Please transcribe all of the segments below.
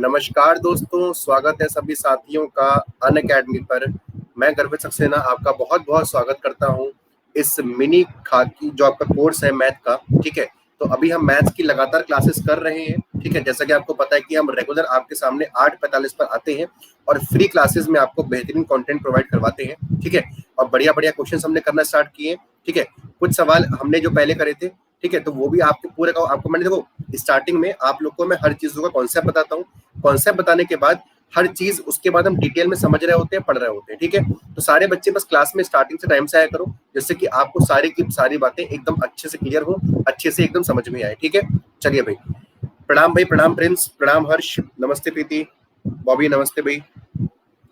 नमस्कार दोस्तों, स्वागत है सभी साथियों का अनअकैडमी पर। मैं गर्वित सक्सेना आपका बहुत बहुत स्वागत करता हूं इस मिनी खाकी जो आपका कोर्स है मैथ का। ठीक है, तो अभी हम मैथ्स की लगातार क्लासेस कर रहे हैं। ठीक है, जैसा कि आपको पता है कि हम रेगुलर आपके सामने 8:45 पर आते हैं और फ्री क्लासेस में आपको बेहतरीन कंटेंट प्रोवाइड करवाते हैं। ठीक है, और बढ़िया बढ़िया क्वेश्चन हमने करना स्टार्ट किए। ठीक है, कुछ सवाल हमने जो पहले करे थे, ठीक है, तो वो भी आपके पूरे का आपको मैंने देखो स्टार्टिंग में आप लोग को मैं हर चीजों का कॉन्सेप्ट बताता हूँ। कॉन्सेप्ट बताने के बाद हर चीज उसके बाद हम डिटेल में समझ रहे होते हैं, पढ़ रहे होते हैं। ठीक है, तो सारे बच्चे बस क्लास में स्टार्टिंग से टाइम से आया करो, जिससे कि आपको सारी की सारी बातें एकदम अच्छे से क्लियर हो, अच्छे से एकदम समझ में आए। ठीक है, चलिए भाई, प्रणाम भाई, प्रणाम प्रिंस, प्रणाम हर्ष, नमस्ते प्रीति, बॉबी नमस्ते भाई।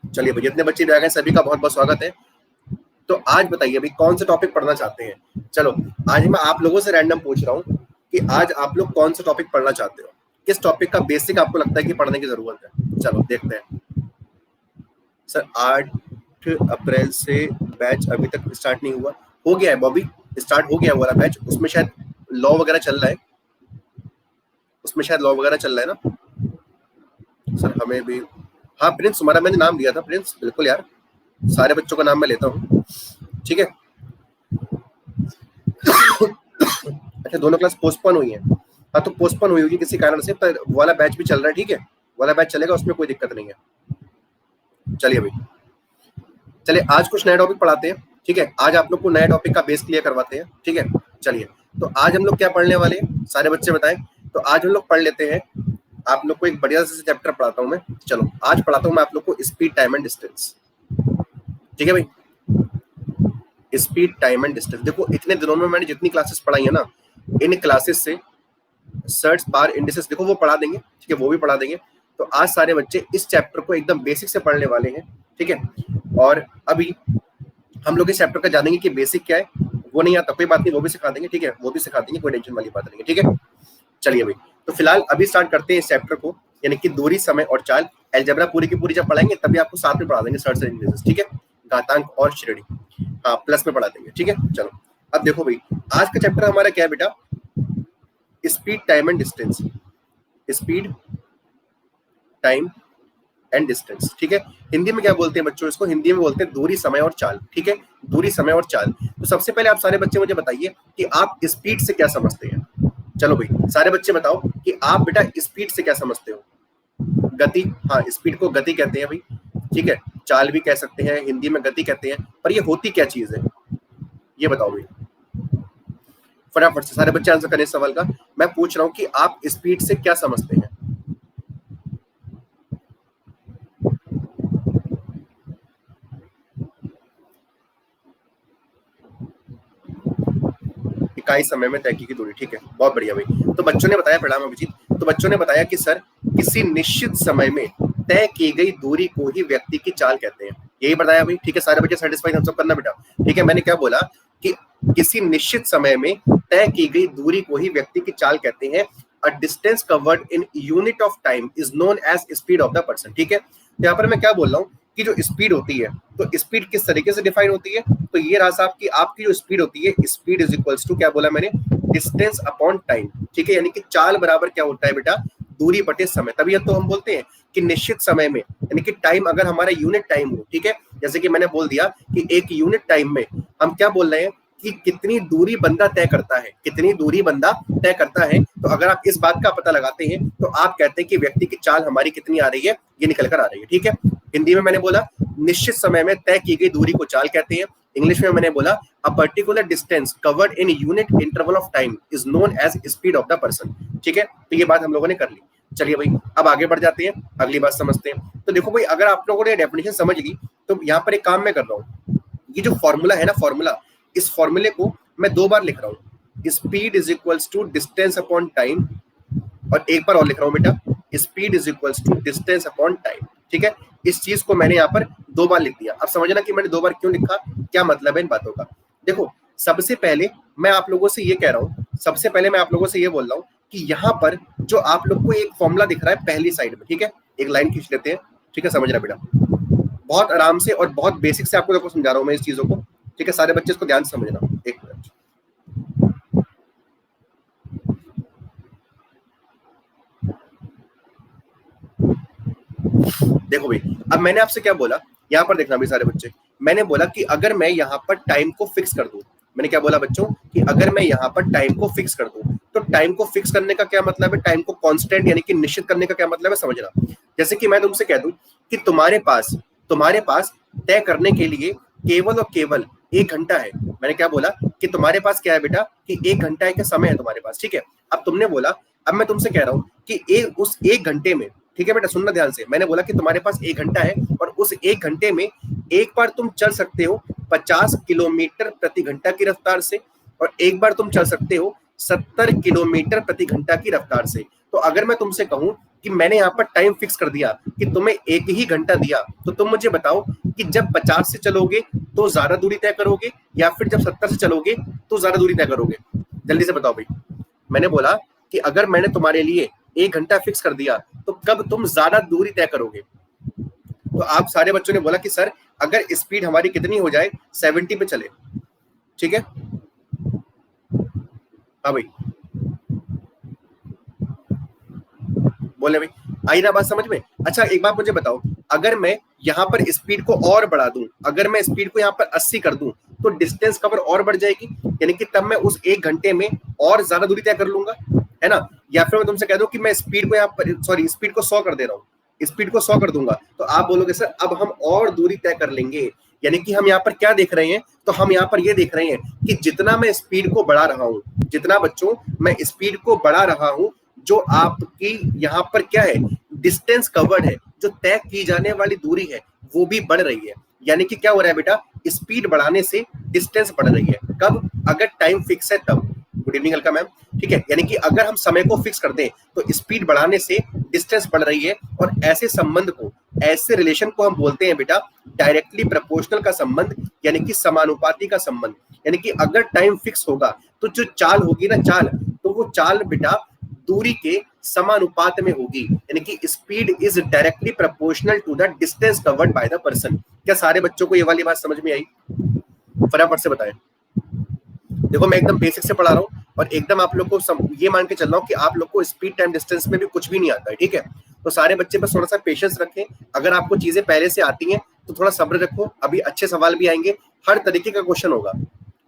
चलिए भाई, जितने बच्चे भी आ गए सभी का बहुत बहुत स्वागत है। तो आज बताइए भाई कौन सा टॉपिक पढ़ना चाहते हैं। चलो, आज मैं आप लोगों से रैंडम पूछ रहा हूँ कि आज आप लोग कौन सा टॉपिक पढ़ना चाहते हो, किस टॉपिक का बेसिक आपको लगता है कि पढ़ने की जरूरत है। चलो देखते हैं। सर 8 अप्रैल से बैच अभी तक स्टार्ट नहीं हुआ। हो गया है बॉबी, स्टार्ट हो गया वाला बैच। उसमें शायद लॉ वगैरह चल रहा है, उसमें शायद लॉ वगैरह चल रहा है ना सर। हमें भी, हाँ प्रिंस, तुम्हारा मैंने नाम लिया था प्रिंस, बिल्कुल यार, सारे बच्चों का नाम मैं लेता हूँ। ठीक है अच्छा, दोनों क्लास पोस्टपोन हुई है। हाँ, तो पोस्टपोन हुई होगी किसी कारण से, पर वाला बैच भी चल रहा है। ठीक है, वाला बैच चलेगा, उसमें कोई दिक्कत नहीं है। चलिए भाई, चलिए आज कुछ नया टॉपिक पढ़ाते हैं। ठीक है, आज आप लोग को नया टॉपिक का बेस क्लियर करवाते हैं। ठीक है, चलिए, तो आज हम लोग क्या पढ़ने वाले हैं, सारे बच्चे बताएं। तो आज हम लोग पढ़ लेते हैं, आप लोग को एक बढ़िया से चैप्टर पढ़ाता हूं मैं। चलो, आज पढ़ाता हूं मैं आप लोग को स्पीड, टाइम एंड डिस्टेंस। ठीक है भाई, स्पीड, टाइम एंड डिस्टेंस। देखो, इतने दिनों में मैंने जितनी क्लासेस पढ़ाई है ना, इन क्लासेस से सर्ट्स, बार, इंडिसेस देखो वो पढ़ा देंगे। ठीक है, वो भी पढ़ा देंगे। तो आज सारे बच्चे इस चैप्टर को एकदम बेसिक से पढ़ने वाले हैं। ठीक है, और अभी हम लोग इस चैप्टर का जानेंगे कि बेसिक क्या है। वो नहीं आता कोई बात नहीं, वो भी सिखा देंगे। ठीक है, वो भी सिखा देंगे, कोई टेंशन वाली बात नहीं है। ठीक है, चलिए भाई, तो फिलहाल अभी स्टार्ट करते हैं इस चैप्टर को, यानी कि दूरी, समय और चाल। अलजेब्रा पूरी की पूरी जब पढ़ाएंगे तभी आपको साथ में पढ़ा देंगे सर्ट्स एंड इंडिसेस। ठीक है, घातांक और श्रेणी, हाँ प्लस में पढ़ा देंगे। ठीक है, चलो अब देखो भाई, आज का चैप्टर हमारा क्या है बेटा, speed, time and distance. Speed, time and distance. ठीक है, हिंदी में क्या बोलते हैं बच्चों इसको, हिंदी में बोलते हैं दूरी, समय और चाल। ठीक है, दूरी, समय और चाल। तो सबसे पहले आप सारे बच्चे मुझे बताइए कि आप स्पीड से क्या समझते हैं। चलो भाई, सारे बच्चे बताओ कि आप बेटा स्पीड से क्या समझते हो। गति, हाँ स्पीड को गति कहते हैं भाई। ठीक है, चाल भी कह सकते हैं, हिंदी में गति कहते हैं, पर ये होती क्या चीज है, ये बताओ भाई। फटाफट से सारे बच्चे आंसर करें इस सवाल का। मैं पूछ रहा हूँ कि आप स्पीड से क्या समझते हैं। इकाई समय में तय की दूरी। ठीक है, बहुत बढ़िया भाई। तो बच्चों ने बताया, प्रणाम अभिजीत, तो बच्चों ने बताया कि सर किसी निश्चित समय में तय की गई दूरी को ही व्यक्ति की चाल कहते हैं। यही बताया भाई। ठीक है, सारे बच्चे सेटिस्फाइड हम सब करना बेटा। ठीक है, मैंने क्या बोला कि किसी निश्चित समय में तय की गई दूरी को ही व्यक्ति की चाल कहते हैं। A distance covered in unit of time is known as speed of the person. ठीक है, तो यहाँ पर मैं क्या बोल रहा हूँ कि जो स्पीड होती है, तो स्पीड किस तरीके से डिफाइन होती है। तो ये रहा साहब कि आपकी जो स्पीड होती है, स्पीड इज इक्वल्स टू, क्या बोला मैंने, डिस्टेंस अपॉन टाइम। ठीक है, यानी कि चाल बराबर क्या होता है बेटा, दूरी बटे समय। तभी तो हम बोलते हैं कि निश्चित समय में, यानी कि टाइम अगर हमारा यूनिट टाइम हो। ठीक है, जैसे कि मैंने बोल दिया कि एक यूनिट टाइम में हम क्या बोल रहे हैं कि कितनी दूरी बंदा तय करता है, कितनी दूरी बंदा तय करता है। तो अगर आप इस बात का पता लगाते हैं तो आप कहते हैं कि व्यक्ति की चाल हमारी कितनी आ रही है, ये निकल कर आ रही है। ठीक है, हिंदी में मैंने बोला निश्चित समय में तय की गई दूरी को चाल कहते हैं। इंग्लिश में मैंने बोला a particular distance covered in unit interval of time is known as speed of the person. ठीक है, तो ये बात हम लोगों ने कर ली। चलिए भाई, अब आगे बढ़ जाते हैं, अगली बात समझते हैं। तो देखो भाई, अगर आप लोगों ने डेफिनेशन समझ ली, तो यहाँ पर एक काम मैं कर रहा हूँ, ये जो फॉर्मूला है ना, फॉर्मूला, इस फॉर्मूले को मैं 2 बार लिख रहा हूँ। Speed is equals to distance upon time, और एक बार और लिख रहा हूँ बेटा, speed is equals to distance upon time. ठीक है, इस चीज को मैंने यहाँ पर 2 बार लिख दिया। अब समझना कि मैंने 2 बार क्यों लिखा, क्या मतलब है इन बातों का। देखो, सबसे पहले मैं आप लोगों से ये कह रहा हूँ, सबसे पहले मैं आप लोगों से ये बोल रहा हूँ कि यहाँ पर जो आप लोग को एक फॉर्मूला दिख रहा है पहली साइड में। ठीक है, एक लाइन खींच लेते हैं। ठीक है, समझ रहा बेटा, बहुत आराम से और बहुत बेसिक से आपको देखो समझा रहा हूँ मैं इस चीजों को। ठीक है, सारे बच्चे इसको ध्यान से समझना। एक मिनट, देखो भाई, अब मैंने आपसे क्या बोला, यहाँ पर देखना भी सारे बच्चे, मैंने बोला कि अगर मैं यहाँ पर टाइम को फिक्स कर दूं, मैंने क्या बोला बच्चों कि अगर मैं यहाँ पर टाइम को फिक्स कर दूं, तो टाइम को फिक्स करने का क्या मतलब है, टाइम को कांस्टेंट यानी कि निश्चित करने का क्या मतलब है, समझना। जैसे कि मैं तुमसे कह दूं कि तुम्हारे पास तय करने के लिए केवल और केवल 1 घंटा है। मैंने क्या बोला कि तुम्हारे पास क्या है बेटा, कि 1 घंटा का समय है तुम्हारे पास, ठीक है। अब तुमने बोला, अब मैं तुमसे कह रहा हूँ कि उस 1 घंटे में, ठीक है बेटा सुनना ध्यान से, मैंने बोला कि तुम्हारे पास 1 घंटा है और उस 1 घंटे में एक बार तुम चल सकते हो 50 किलोमीटर प्रति घंटा की रफ्तार से, और एक बार तुम चल सकते हो 70 किलोमीटर प्रति घंटा की रफ्तार से। तो अगर मैं तुमसे कहूं कि मैंने यहाँ पर टाइम फिक्स कर दिया कि तुम्हें 1 ही घंटा दिया, तो तुम मुझे बताओ कि जब 50 से चलोगे तो ज्यादा दूरी तय करोगे, या फिर जब 70 से चलोगे तो ज्यादा दूरी तय करोगे? जल्दी से बताओ भाई। मैंने बोला कि अगर मैंने तुम्हारे लिए 1 घंटा फिक्स कर दिया तो कब तुम ज्यादा दूरी तय करोगे? तो आप सारे बच्चों ने बोला कि सर अगर स्पीड हमारी कितनी हो जाए, 70 पे चले, ठीक है। हाँ भाई बोले भाई, आई ना बात समझ में? अच्छा एक बात मुझे बताओ, अगर मैं यहाँ पर स्पीड को और बढ़ा दूं, अगर मैं स्पीड को यहाँ पर 80 कर दूं, तो डिस्टेंस कवर और बढ़ जाएगी, यानी कि तब मैं उस 1 घंटे में और ज्यादा दूरी तय कर लूंगा, है ना। या फिर मैं तुमसे कह दूं कि मैं स्पीड को यहाँ पर, सॉरी स्पीड को 100 कर दे रहा हूँ, स्पीड को 100 कर दूंगा, तो आप बोलोगे सर अब हम और दूरी तय कर लेंगे। यानी कि हम यहाँ पर क्या देख रहे हैं, तो हम यहाँ पर ये देख रहे हैं कि जितना मैं स्पीड को बढ़ा रहा हूँ, जितना बच्चों मैं स्पीड को बढ़ा रहा हूँ, जो आपकी यहाँ पर क्या है, डिस्टेंस कवर्ड है, जो तय की जाने वाली दूरी है वो भी बढ़ रही है। यानी कि क्या हो रहा है बेटा, स्पीड बढ़ाने से डिस्टेंस बढ़ रही है। कब? अगर टाइम फिक्स है तब। गुड इवनिंग अलका मैम, ठीक है। यानी कि अगर हम समय को फिक्स कर दें तो स्पीड बढ़ाने से डिस्टेंस बढ़ रही है, और ऐसे संबंध को, ऐसे रिलेशन को हम बोलते हैं बेटा डायरेक्टली प्रोपोर्शनल का संबंध, यानी कि समानुपाती का संबंध। यानी कि अगर टाइम फिक्स होगा तो जो चाल होगी ना, चाल, तो वो चाल बेटा दूरी के समानुपात में होगी, यानी कि speed is directly proportional to the distance covered by the person. क्या सारे बच्चों को ये वाली बात समझ में आई? फटाफट से बताएं। देखो मैं एकदम बेसिक से पढ़ा रहा हूँ और एकदम आप लोग को ये मान के चल रहा हूँ कि आप लोग को स्पीड टाइम डिस्टेंस में भी कुछ भी नहीं आता है, ठीक है। तो सारे बच्चे बस थोड़ा सा पेशेंस रखें। अगर आपको चीजें पहले से आती हैं तो थोड़ा सब्र रखो, अभी अच्छे सवाल भी आएंगे, हर तरीके का क्वेश्चन होगा,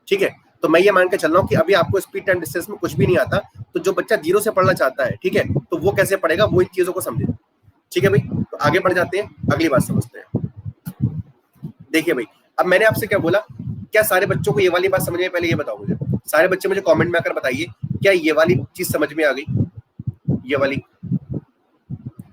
ठीक है। तो मैं ये मान के चल रहा हूँ कि अभी आपको स्पीड टाइम डिस्टेंस में कुछ भी नहीं आता, तो जो बच्चा 0 से पढ़ना चाहता है, ठीक है, तो वो कैसे पढ़ेगा, वो इन चीजों को समझे, ठीक है भाई। तो आगे बढ़ जाते हैं, अगली बात समझते हैं। देखिए भाई, अब मैंने आपसे क्या बोला, क्या सारे बच्चों को ये वाली बात समझ में? पहले ये बताओ मुझे, सारे बच्चे मुझे कमेंट में आकर बताइए, क्या ये वाली चीज समझ में आ गई? ये वाली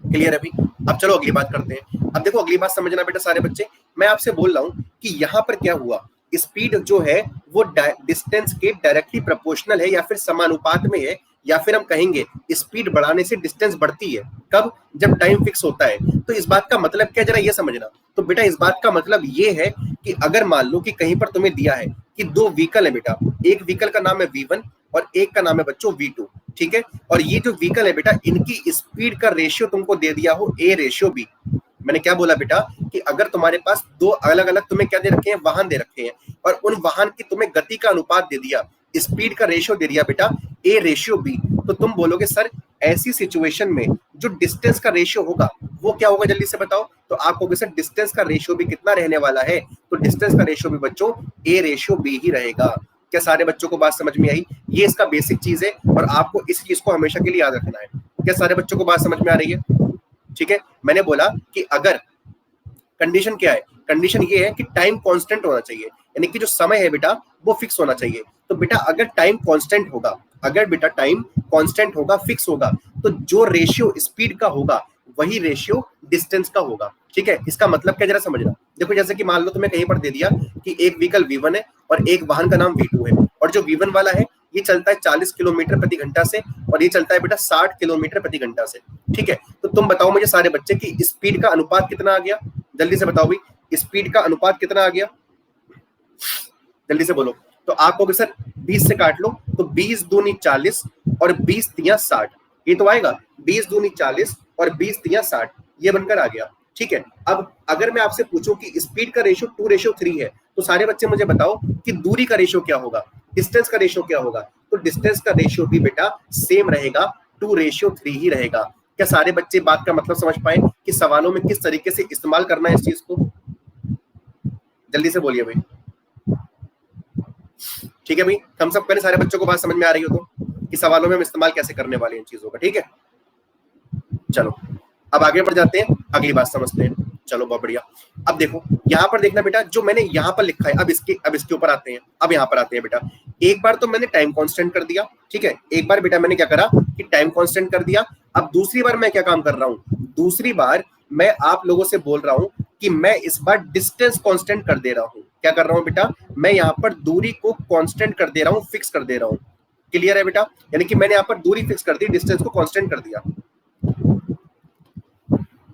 क्लियर है भाई? अब चलो अगली बात करते हैं। अब देखो अगली बात समझना बेटा सारे बच्चे, मैं आपसे बोल रहा हूँ कि यहाँ पर क्या हुआ, स्पीड जो है वो डिस्टेंस के डायरेक्टली प्रोपोर्शनल है या फिर समानुपात में है, या फिर हम कहेंगे स्पीड बढ़ाने से डिस्टेंस बढ़ती है। कब? जब टाइम फिक्स होता है। तो इस बात का मतलब क्या, जरा ये समझना। तो बेटा इस बात का मतलब ये है कि अगर मान लो कि कहीं पर तुम्हें दिया है कि 2 व्हीकल है बेटा, एक व्हीकल का नाम है V1 और एक का नाम है बच्चों V2, ठीक है। और ये जो व्हीकल है बेटा, इनकी स्पीड का रेशियो तुमको दे दिया हो A/B। मैंने क्या बोला बेटा कि अगर तुम्हारे पास 2 अलग अलग तुम्हें क्या दे रखे हैं, वाहन दे रखे हैं, और उन वाहन की तुम्हें गति का अनुपात दे दिया, स्पीड का रेशियो दे दिया बेटा A/B, तो तुम बोलोगे सर ऐसी सिचुएशन में जो डिस्टेंस का रेशियो होगा वो क्या होगा, जल्दी से बताओ। तो आप कहोगे सर डिस्टेंस का रेशियो भी कितना रहने वाला है, तो डिस्टेंस का रेशियो भी बच्चों A/B ही रहेगा। क्या सारे बच्चों को बात समझ में आई? ये इसका बेसिक चीज है और आपको इस चीज को हमेशा के लिए याद रखना है। क्या सारे बच्चों को बात समझ में आ रही है? ठीक है। मैंने बोला कि अगर कंडीशन क्या है, कंडीशन ये है कि टाइम कांस्टेंट होना चाहिए, यानी कि जो समय है बेटा वो फिक्स होना चाहिए। तो बेटा अगर टाइम कांस्टेंट होगा, अगर बेटा टाइम कांस्टेंट होगा, फिक्स होगा, तो जो रेशियो स्पीड का होगा वही रेशियो डिस्टेंस का होगा, ठीक है। इसका मतलब क्या, जरा समझना। देखो जैसे कि मान लो तुम्हें कहीं पर दे दिया कि एक व्हीकल V1 है और एक वाहन का नाम V2 है, और जो V1 वाला है ये चलता है 40 किलोमीटर प्रति घंटा से और ये चलता है बेटा 60 किलोमीटर प्रति घंटा से, ठीक है। तो तुम बताओ मुझे सारे बच्चे की स्पीड का अनुपात कितना आ गया, जल्दी से बताओ भाई, स्पीड का अनुपात कितना आ गया, जल्दी से बोलो। तो आप कहोगे सर 20 से काट लो, तो 20 दूनी 40 और 20 तिया 60, ये तो आएगा 20 दूनी 40 और 20 तिया 60, ये बनकर आ गया, ठीक है। अब अगर मैं आपसे पूछूं कि स्पीड का रेशियो 2/3 है, तो सारे बच्चे मुझे बताओ कि दूरी का रेशियो क्या होगा, डिस्टेंस का रेशियो क्या होगा। तो डिस्टेंस का रेशियो भी बेटा सेम रहेगा, 2/3 ही रहेगा। क्या सारे बच्चे बात का मतलब समझ पाए कि सवालों में किस तरीके से इस्तेमाल करना है इस चीज को? जल्दी से बोलिए भाई। ठीक है भाई, हम सब करें, सारे बच्चों को बात समझ में आ रही हो तो, कि सवालों में हम इस्तेमाल कैसे करने वाले हैं इन चीजों का। ठीक है, चलो अब आगे बढ़ जाते हैं, अगली बात समझते हैं। चलो बहुत बढ़िया। अब देखो यहाँ पर देखना बेटा, जो मैंने यहाँ पर लिखा है, अब इसके ऊपर आते हैं। अब यहाँ पर आते हैं बेटा, एक बार तो मैंने टाइम कांस्टेंट कर दिया, ठीक है, एक बार बेटा मैंने क्या करा कि टाइम कांस्टेंट कर दिया। अब दूसरी बार मैं क्या काम कर रहा हूँ, दूसरी बार मैं आप लोगों से बोल रहा हूँ कि मैं इस बार डिस्टेंस कांस्टेंट कर दे रहा हूँ। क्या कर रहा हूँ बेटा, मैं यहाँ पर दूरी को कांस्टेंट कर दे रहा हूँ, फिक्स कर दे रहा हूँ। क्लियर है बेटा, यानी कि मैंने यहाँ पर दूरी फिक्स कर दी, डिस्टेंस को कांस्टेंट कर दिया।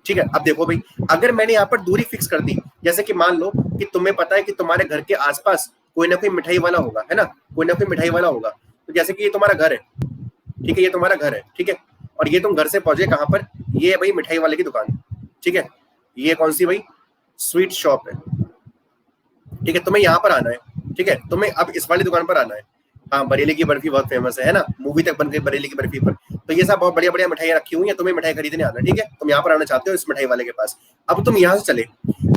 ठीक है, अब देखो भाई, अगर मैंने यहाँ पर दूरी फिक्स कर दी, जैसे कि मान लो कि तुम्हें पता है कि तुम्हारे घर के आसपास कोई ना कोई मिठाई वाला होगा, है ना, कोई ना कोई मिठाई वाला होगा। तो जैसे कि ये तुम्हारा घर है, ठीक है, ये तुम्हारा घर है, ठीक है, और ये तुम घर से पहुंचे कहाँ पर, ये है भाई मिठाई वाले की दुकान, ठीक है, ये कौन सी भाई, स्वीट शॉप है, ठीक है, तुम्हें यहाँ पर आना है, ठीक है, तुम्हें अब इस वाली दुकान पर आना है। हाँ, बरेली की बर्फी बहुत फेमस है ना, मूवी तक बन गई बरेली की बर्फी पर। तो ये सब बहुत बढ़िया बढ़िया मिठाइयाँ रखी हुई है, तुम्हें मिठाई खरीदने आना, ठीक है, तुम यहाँ पर आना चाहते हो इस मिठाई वाले के पास। अब तुम यहाँ से चले,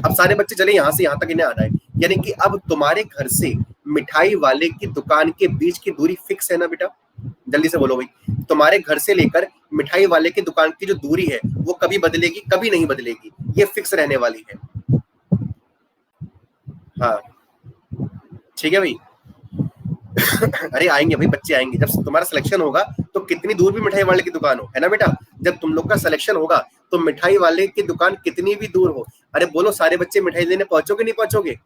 अब सारे बच्चे चले यहाँ से यहाँ तक इन्हें आना है, यानी कि अब तुम्हारे घर से मिठाई वाले की दुकान के बीच की दूरी फिक्स है ना बेटा? जल्दी से बोलो भाई, तुम्हारे घर से लेकर मिठाई वाले की दुकान की जो दूरी है वो कभी बदलेगी? कभी नहीं बदलेगी, ये फिक्स रहने वाली है। हाँ ठीक है भाई। अरे आएंगे भाई, बच्चे आएंगे, जब तुम्हारा सिलेक्शन होगा तो कितनी दूर भी मिठाई वाले की दुकान हो, है ना बेटा, जब तुम लोग का सिलेक्शन होगा तो मिठाई वाले की दुकान कितनी भी दूर हो, अरे बोलो सारे बच्चे मिठाई लेने पहुंचोगे नहीं पहुंचोगे,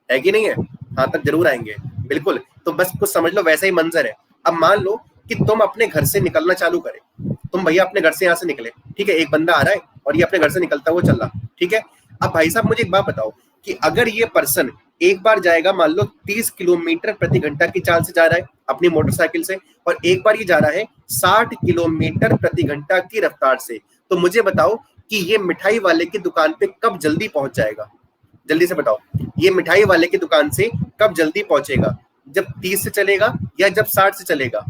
है कि नहीं है? हाँ तक जरूर आएंगे, बिल्कुल। तो बस कुछ समझ लो वैसा ही मंजर है। अब मान लो कि तुम अपने घर से निकलना चालू करें, तुम भैया अपने घर से यहाँ से निकले, ठीक है, एक बंदा आ रहा है और ये अपने घर से निकलता हुआ चल रहा, ठीक है। अब भाई साहब मुझे एक बात बताओ कि अगर ये पर्सन एक बार जाएगा मान लो 30 किलोमीटर प्रति घंटा की चाल से जा रहा है अपनी मोटरसाइकिल से, और एक बार ये जा रहा है 60 किलोमीटर प्रति घंटा की रफ्तार से, तो मुझे बताओ कि ये मिठाई वाले की दुकान पे कब जल्दी पहुंच जाएगा? जल्दी से बताओ, ये मिठाई वाले की दुकान से कब जल्दी पहुंचेगा? जब 30 से चलेगा या जब 60 से चलेगा?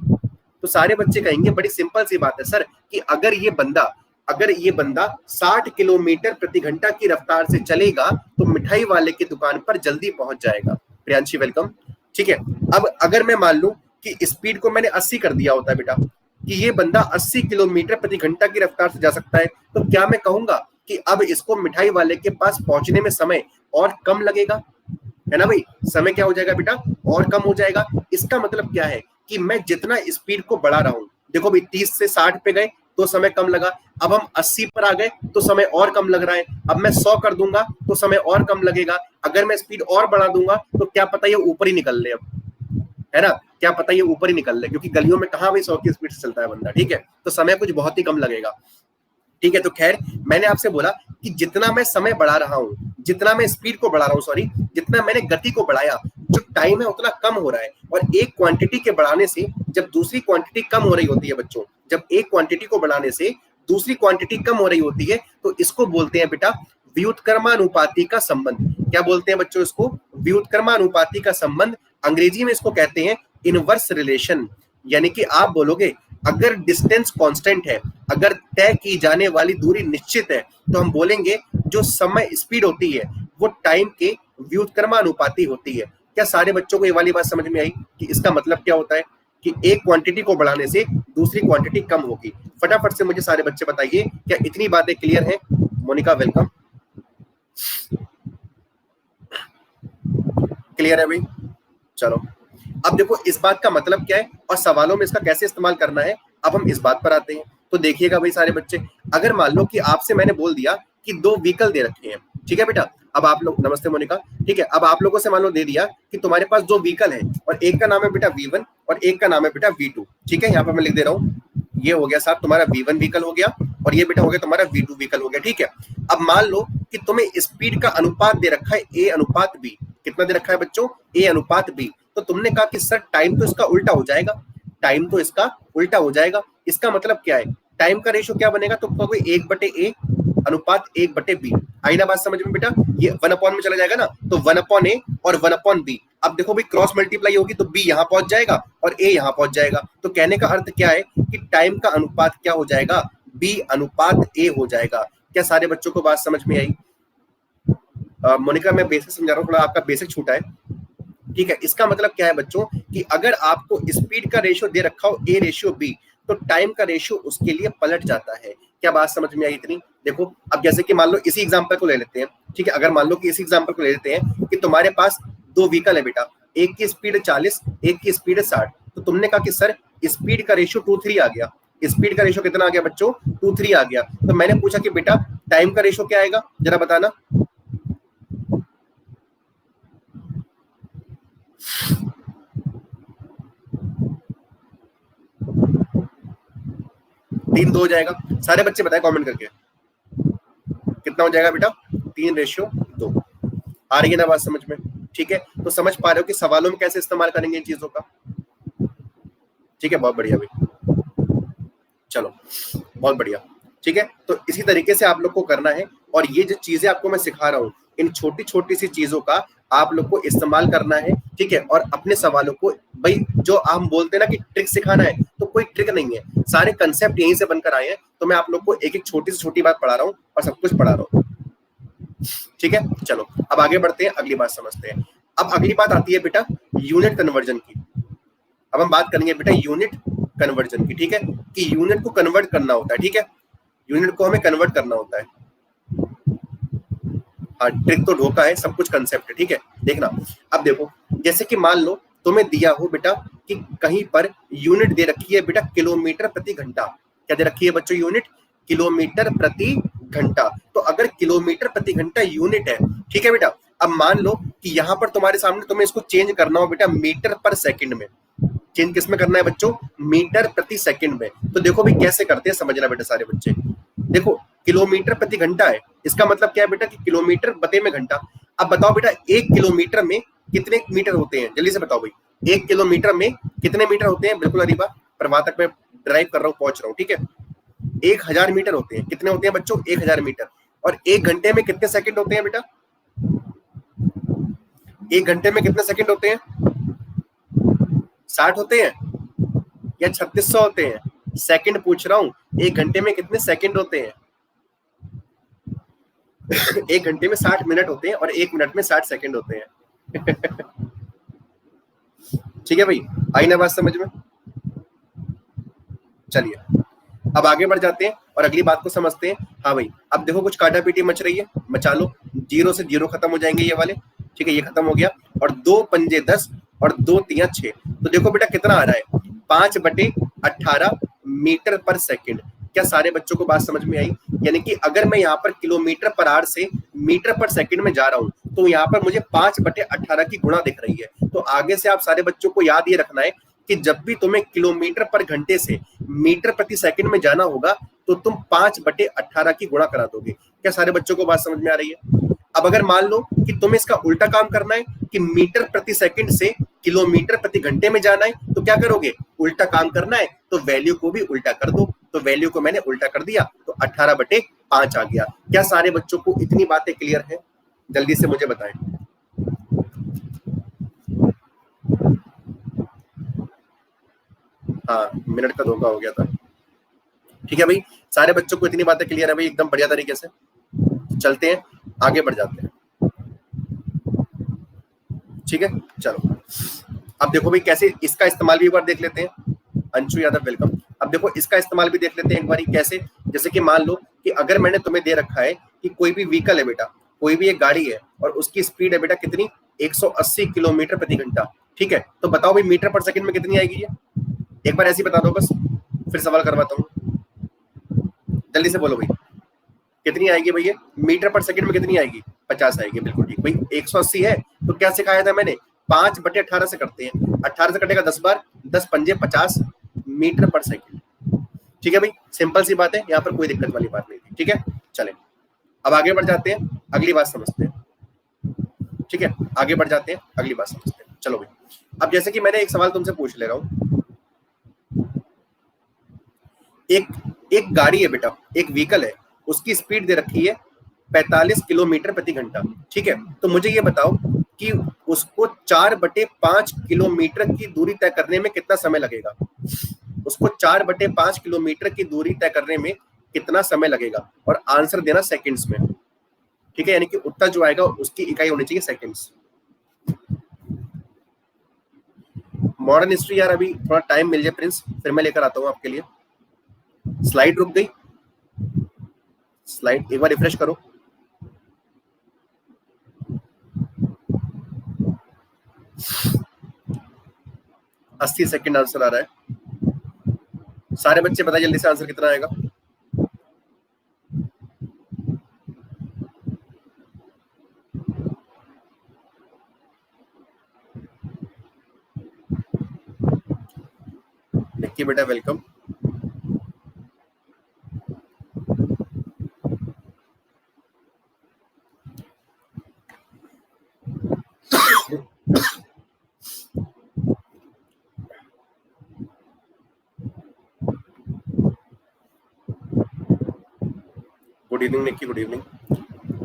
तो सारे बच्चे कहेंगे बड़ी सिंपल सी बात है सर, कि अगर ये बंदा 60 किलोमीटर प्रति घंटा की रफ्तार से चलेगा तो मिठाई वाले की दुकान पर जल्दी पहुंच जाएगा। प्रियांशी वेलकम। ठीक है, अब अगर मैं मान लूं कि स्पीड को मैंने 80 कर दिया होता है बेटा, कि ये बंदा 80 किलोमीटर प्रति घंटा की रफ्तार से जा सकता है, तो क्या मैं कहूंगा कि अब इसको मिठाई वाले के पास पहुंचने में समय और कम लगेगा? है ना भाई, समय क्या हो जाएगा बेटा, और कम हो जाएगा। इसका मतलब क्या है कि मैं जितना स्पीड को बढ़ा रहा हूं, देखो भाई 30 से 60 पे गए तो समय कम लगा, अब हम 80 पर आ गए तो समय और कम लग रहा है, अब मैं 100 कर दूंगा तो समय और कम लगेगा, अगर मैं स्पीड और बढ़ा दूंगा तो क्या पता ये ऊपर ही निकल ले, अब है ना, क्या पता ये ऊपर ही निकल ले, क्योंकि गलियों में कहाँ भाई 100 की स्पीड से चलता है बंदा, ठीक है, तो समय कुछ बहुत ही कम लगेगा। ठीक है, तो खैर मैंने आपसे बोला कि जितना मैं समय बढ़ा रहा हूं, जितना मैं स्पीड को बढ़ा रहा हूं, सॉरी, जितना मैंने गति को बढ़ाया, जो टाइम है उतना कम हो रहा है, और एक क्वांटिटी के बढ़ाने से जब दूसरी क्वांटिटी कम हो रही होती है बच्चों, जब एक क्वांटिटी को बढ़ाने से दूसरी क्वांटिटी कम हो रही होती है, तो इसको बोलते हैं बेटा व्युत्क्रमानुपाती का संबंध। क्या बोलते हैं बच्चों इसको? व्युत्क्रमानुपाती का संबंध। अंग्रेजी में इसको कहते हैं इनवर्स रिलेशन। यानी कि आप बोलोगे अगर डिस्टेंस कांस्टेंट है, अगर तय की जाने वाली दूरी निश्चित है, तो हम बोलेंगे जो समय स्पीड होती है वो टाइम के व्युत्क्रमानुपाती होती है। क्या सारे बच्चों को ये वाली बात समझ में आई कि इसका मतलब क्या होता है कि एक क्वांटिटी को बढ़ाने से दूसरी क्वांटिटी कम होगी? फटाफट से मुझे सारे बच्चे बताइए, क्या इतनी बातें क्लियर हैं? मोनिका वेलकम। क्लियर है भाई? चलो अब देखो इस बात का मतलब क्या है और सवालों में इसका कैसे इस्तेमाल करना है, अब हम इस बात पर आते हैं। तो देखिएगा भाई सारे बच्चे, अगर मान लो कि आपसे मैंने बोल दिया कि 2 व्हीकल दे रखे हैं, ठीक है बेटा, अब आप लोग, नमस्ते मोनिका, ठीक है, अब आप लोगों से मान लो दे दिया कि तुम्हारे पास 2 व्हीकल है और एक का नाम है बेटा V1 और एक का नाम है बेटा V2, ठीक है, यहाँ पर मैं लिख दे रहा हूँ, ये हो गया साहब तुम्हारा V1 व्हीकल हो गया और ये बेटा हो गया तुम्हारा V2 व्हीकल हो गया, ठीक है। अब मान लो कि तुम्हें स्पीड का अनुपात दे रखा है A अनुपात B। कितना दे रखा है बच्चों? A अनुपात B। तो तुमने कहा कि सर टाइम तो इसका उल्टा हो जाएगा, टाइम तो इसका उल्टा हो जाएगा, इसका मतलब क्या है? टाइम का रेशो क्या बनेगा? तो कहोगे 1/A अनुपात 1/B। आई ना बात समझ में बेटा? ये 1/में चला जाएगा ना, तो 1/A और 1/B। अब देखो भाई क्रॉस मल्टीप्लाई होगी तो B यहाँ पहुंच जाएगा और A यहाँ पहुंच जाएगा। तो कहने का अर्थ क्या है कि टाइम का अनुपात क्या हो जाएगा? B अनुपात A हो जाएगा। क्या सारे बच्चों को बात समझ में आई? मोनिका मैं बेसिक समझा रहा हूँ, थोड़ा आपका बेसिक छूटा है, ठीक है। इसका मतलब क्या है बच्चों कि अगर आपको स्पीड का रेशियो दे रखा हो A रेशियो B, तो टाइम का रेशियो उसके लिए पलट जाता है। क्या बात समझ में आई इतनी? देखो अब जैसे कि मान लो इसी एग्जांपल को ले लेते हैं, ठीक है। अगर मान लो कि इसी एग्जांपल को ले लेते हैं कि तुम्हारे पास दो व्हीकल है बेटा, एक की स्पीड 40, एक की स्पीड 60, तो तुमने कहा कि सर स्पीड का रेशियो 2:3 आ गया। स्पीड का रेशियो कितना आ गया बच्चों? 2:3 आ गया। तो मैंने पूछा कि बेटा टाइम का रेशियो क्या आएगा, जरा बताना। तीन दो हो जाएगा। सारे बच्चे बताएं कमेंट करके कितना हो जाएगा बेटा? 3:2। आ रही है ना बात समझ में? ठीक है, तो समझ पा रहे हो कि सवालों में कैसे इस्तेमाल करेंगे इन चीजों का? ठीक है, बहुत बढ़िया भाई, चलो बहुत बढ़िया। ठीक है, तो इसी तरीके से आप लोग को करना है, और ये जो चीजें आपको मैं सिखा रहा हूँ, इन छोटी छोटी सी चीजों का आप लोग को इस्तेमाल करना है, ठीक है। और अपने सवालों को, भाई जो हम बोलते हैं ना कि ट्रिक सिखाना है, तो कोई ट्रिक नहीं है, सारे कंसेप्ट यहीं से बनकर आए हैं। तो मैं आप लोग को एक एक छोटी से छोटी बात पढ़ा रहा हूँ और सब कुछ पढ़ा रहा हूँ, ठीक है। चलो अब आगे बढ़ते हैं, अगली बात समझते हैं। अब अगली बात आती है बेटा यूनिट कन्वर्जन की। अब हम बात करेंगे बेटा यूनिट कन्वर्जन की, ठीक है, कि यूनिट को कन्वर्ट करना होता है, ठीक है। यूनिट को हमें कन्वर्ट करना होता है। हाँ, ट्रिक तो ढोका है, सब कुछ कंसेप्ट है, ठीक है। देखना, अब देखो जैसे कि मान लो तुम्हें दिया हो बेटा कि कहीं पर यूनिट दे रखी है बेटा किलोमीटर प्रति घंटा। क्या दे रखी है बच्चों? यूनिट किलोमीटर प्रति घंटा। तो अगर किलोमीटर प्रति घंटा यूनिट है, ठीक है बेटा, अब मान लो कि यहाँ पर तुम्हारे सामने तुम्हें इसको चेंज करना हो बेटा मीटर पर सेकंड में। चेंज किस में करना है बच्चों? मीटर प्रति सेकंड में। तो देखो भाई कैसे करते हैं, समझना बेटा सारे बच्चे। देखो किलोमीटर प्रति घंटा है, इसका मतलब क्या है बेटा कि किलोमीटर बटे में घंटा। अब बताओ बेटा 1 किलोमीटर में कितने मीटर होते हैं? जल्दी से बताओ भाई, 1 किलोमीटर में कितने मीटर होते हैं? बिल्कुल अरीबा, प्रभातक में ड्राइव कर रहा हूँ, पहुंच रहा हूँ, ठीक है। 1000 मीटर होते हैं। कितने होते हैं बच्चों? 1000 मीटर। और 1 घंटे में कितने सेकंड होते हैं बेटा? 1 घंटे में कितने सेकंड होते हैं? 60 होते हैं या 3600 होते हैं? सेकंड पूछ रहा हूँ, 1 घंटे में कितने सेकंड होते हैं? 1 घंटे में 60 मिनट होते हैं और 1 मिनट में 60 सेकंड होते हैं। ठीक है भाई, आई ना बात समझ में? चलिए अब आगे बढ़ जाते हैं और अगली बात को समझते हैं। हाँ भाई, अब देखो कुछ काटा पीटी मच रही है, मचा लो। 0 से 0 खत्म हो जाएंगे ये वाले, ठीक है, ये खत्म हो गया। और 2 पंजे 10 और 2 तिया 6। तो देखो बेटा कितना आ रहा है? 5/18 मीटर पर सेकंड। क्या सारे बच्चों को बात समझ में आई? यानी कि अगर मैं यहाँ पर किलोमीटर पर आवर से मीटर पर सेकंड में जा रहा हूँ, तो यहाँ पर मुझे 5/18 की गुणा दिख रही है। तो आगे से आप सारे बच्चों को याद ये रखना है कि जब भी तुम्हें किलोमीटर पर घंटे से मीटर प्रति सेकंड में जाना होगा, तो तुम 5/18 की गुणा करा दोगे। क्या सारे बच्चों को बात समझ में आ रही है? अब अगर मान लो कि तुम्हें इसका उल्टा काम करना है कि मीटर प्रति सेकंड से किलोमीटर प्रति घंटे में जाना है, तो क्या करोगे? उल्टा काम करना है तो वैल्यू को भी उल्टा कर दो। तो वैल्यू को मैंने उल्टा कर दिया तो 18/5 आ गया। क्या सारे बच्चों को इतनी बातें क्लियर है? जल्दी से मुझे बताएं। हाँ, मिनट का धोखा हो गया था। ठीक है भाई, सारे बच्चों को इतनी बातें क्लियर है भाई, एकदम बढ़िया तरीके से। चलते हैं, आगे बढ़ जाते हैं, ठीक है। चलो अब देखो भाई कैसे इसका इस्तेमाल भी एक बार देख लेते हैं। अंशु यादव वेलकम। अब देखो इसका इस्तेमाल भी देख लेते हैं एक बार, कैसे? जैसे कि मान लो कि अगर मैंने तुम्हें दे रखा है कि कोई भी व्हीकल है बेटा, कोई भी एक गाड़ी है और उसकी स्पीड है बेटा कितनी? 180 किलोमीटर प्रति घंटा, ठीक है। तो बताओ भाई मीटर पर सेकंड में कितनी आएगी ये? एक बार ऐसे ही बता दो बस, फिर सवाल करवाता हूँ। जल्दी से बोलो भाई कितनी आएगी भैया? मीटर पर सेकंड में कितनी आएगी? 50 आएगी। बिल्कुल ठीक भाई, 180 है तो क्या सिखाया था मैंने? 5/18 से करते हैं। 18 से कटेगा 10 बार, 10 पंजे 50 मीटर पर सेकंड। ठीक है भाई, सिंपल सी बात है, यहाँ पर कोई दिक्कत वाली बात नहीं थी, ठीक है। चले अब आगे बढ़ जाते हैं, अगली बात समझते हैं, ठीक है। आगे बढ़ जाते हैं, अगली बात समझते हैं। चलो भाई, अब जैसे कि मैंने एक सवाल तुमसे पूछ ले रहा हूँ। एक गाड़ी है बेटा, एक व्हीकल है, उसकी स्पीड दे रखी है 45 किलोमीटर प्रति घंटा, ठीक है। तो मुझे ये बताओ कि उसको 4/5 किलोमीटर की दूरी तय करने में कितना समय लगेगा? उसको 4/5 किलोमीटर की दूरी तय करने में कितना समय लगेगा, और आंसर देना सेकंड्स में, ठीक है, यानी कि उत्तर जो आएगा उसकी इकाई होनी चाहिए सेकंड्स। मॉडर्न हिस्ट्री यार अभी थोड़ा टाइम मिल जाए प्रिंस, फिर मैं लेकर आता हूँ आपके लिए। स्लाइड रुक गई, स्लाइड एक बार रिफ्रेश करो। अस्सी सेकंड आंसर आ रहा है। सारे बच्चे बताइए जल्दी से आंसर कितना आएगा। निक्की बेटा welcome. Good evening Nikki, good evening.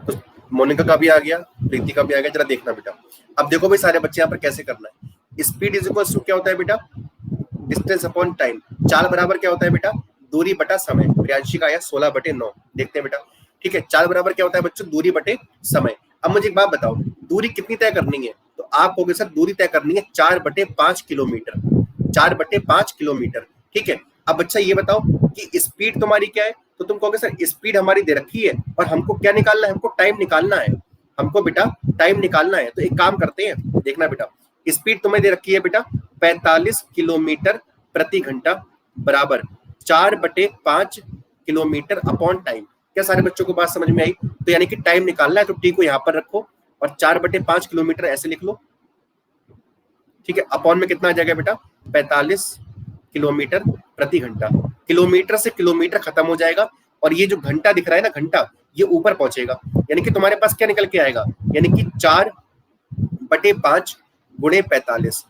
तो मोनिका का भी आ गया, प्रीति का भी आ गया, जरा देखना बेटा। अब देखो भाई सारे बच्चे यहाँ पर कैसे करना है। स्पीड इज इक्वल टू क्या होता है बेटा, डिस्टेंस अपॉन टाइम। चाल बराबर क्या होता है बेटा, दूरी बटा समय। प्रियांशी का आया 16/9। देखते हैं बेटा, ठीक है। चाल बराबर क्या होता है बच्चों, दूरी बटे समय। अब मुझे एक बात बताओ, दूरी कितनी तय करनी है, तो आप कहोगे सर दूरी तय करनी है 4/5 किलोमीटर। 4/5 किलोमीटर, ठीक है। अब अच्छा ये बताओ कि स्पीड तुम्हारी क्या है, तो तुम कहोगे सर स्पीड हमारी दे रखी है और हमको क्या निकालना है, हमको टाइम निकालना है, हमको बेटा टाइम निकालना है। तो एक काम करते हैं, देखना बेटा, स्पीड तुम्हें दे रखी है बेटा 45 किलोमीटर प्रति घंटा बराबर 4/5 किलोमीटर अपॉन टाइम। क्या सारे बच्चों को बात समझ में आई? तो यानी कि टाइम निकालना है तो टी को यहाँ पर रखो और 4/5 किलोमीटर ऐसे लिख लो, ठीक है। अपॉन में कितना आ जाएगा बेटा, 45 किलोमीटर प्रति घंटा। किलोमीटर से किलोमीटर खत्म हो जाएगा और ये जो घंटा दिख रहा है ना, घंटा, ये ऊपर पहुंचेगा, यानी कि तुम्हारे पास क्या निकल के आएगा, यानी कि 4/5 गुणे 45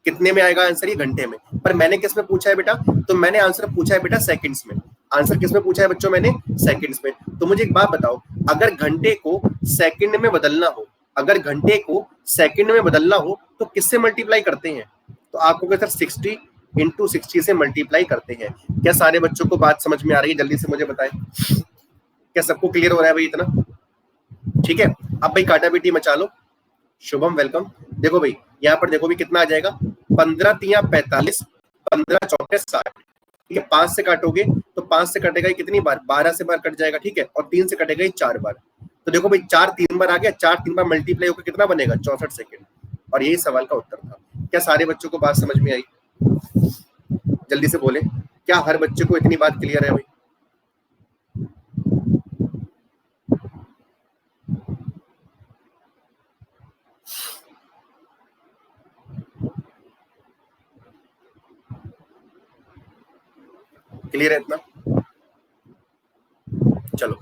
कितने में आएगा आंसर, ये घंटे में। पर मैंने किस में पूछा है बेटा, तो मैंने आंसर पूछा है बेटा सेकंड्स में। आंसर किस में पूछा है बच्चों, मैंने सेकंड्स में। तो मुझे एक बात बताओ, अगर घंटे को सेकंड में बदलना हो, अगर घंटे को सेकंड में बदलना हो तो किससे मल्टीप्लाई करते हैं, तो आपको सर 60 × 60 से मल्टीप्लाई करते हैं। क्या सारे बच्चों को बात समझ में आ रही है, जल्दी से मुझे बताएं। क्या सबको क्लियर हो रहा है भाई इतना, ठीक है। अब भाई काटा बेटी मचा लो। शुभम वेलकम। देखो भाई यहाँ पर देखो भी कितना आ जाएगा, 15 × 45, 15 × 4 = 60, ठीक है। 5 से काटोगे तो 5 से कटेगा कितनी बार, 12 से बार कट जाएगा, ठीक है। और 3 से कटेगा 4 बार। तो देखो भाई 4 3 बार आ गया, 4 3 बार मल्टीप्लाई होकर कितना बनेगा, 64 सेकंड। और यही सवाल का उत्तर था। क्या सारे बच्चों को बात समझ में आई, जल्दी से बोले। क्या हर बच्चे को इतनी बात क्लियर है भाई? क्लियर है इतना? चलो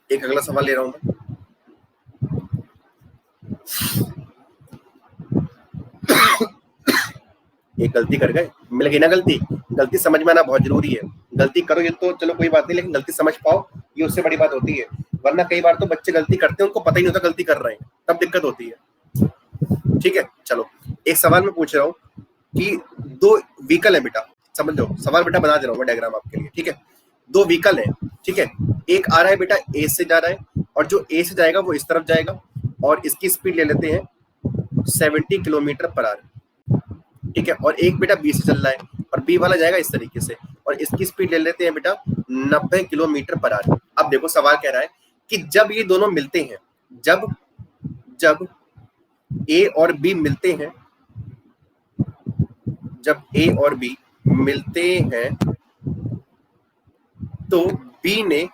एक अगला सवाल ले रहा हूं मैं। एक गलती कर गए, मिल गई ना गलती। गलती समझ में आना बहुत जरूरी है। गलती करो ये तो चलो कोई बात नहीं, लेकिन गलती समझ पाओ ये उससे बड़ी बात होती है। वरना कई बार तो बच्चे गलती करते हैं, उनको पता ही नहीं होता गलती कर रहे हैं, तब दिक्कत होती है, ठीक है। चलो एक सवाल मैं पूछ रहा हूँ कि 2 व्हीकल है बेटा, समझ लो सवाल बेटा बना दे रहा हूँ मैं डायग्राम आपके लिए, ठीक है। 2 व्हीकल है, ठीक है। एक आ रहा है बेटा ए से जा रहा है, और जो ए से जाएगा वो इस तरफ जाएगा, और इसकी स्पीड ले लेते हैं 70 किलोमीटर पर आवर, ठीक है। और एक बेटा बी से चल रहा है और बी वाला जाएगा इस तरीके से, और इसकी स्पीड ले लेते हैं बेटा 90 किलोमीटर पर आवर। अब देखो सवाल कह रहा है कि जब ये दोनों मिलते हैं, जब ए और बी मिलते हैं, जब ए और बी मिलते हैं तो बी ने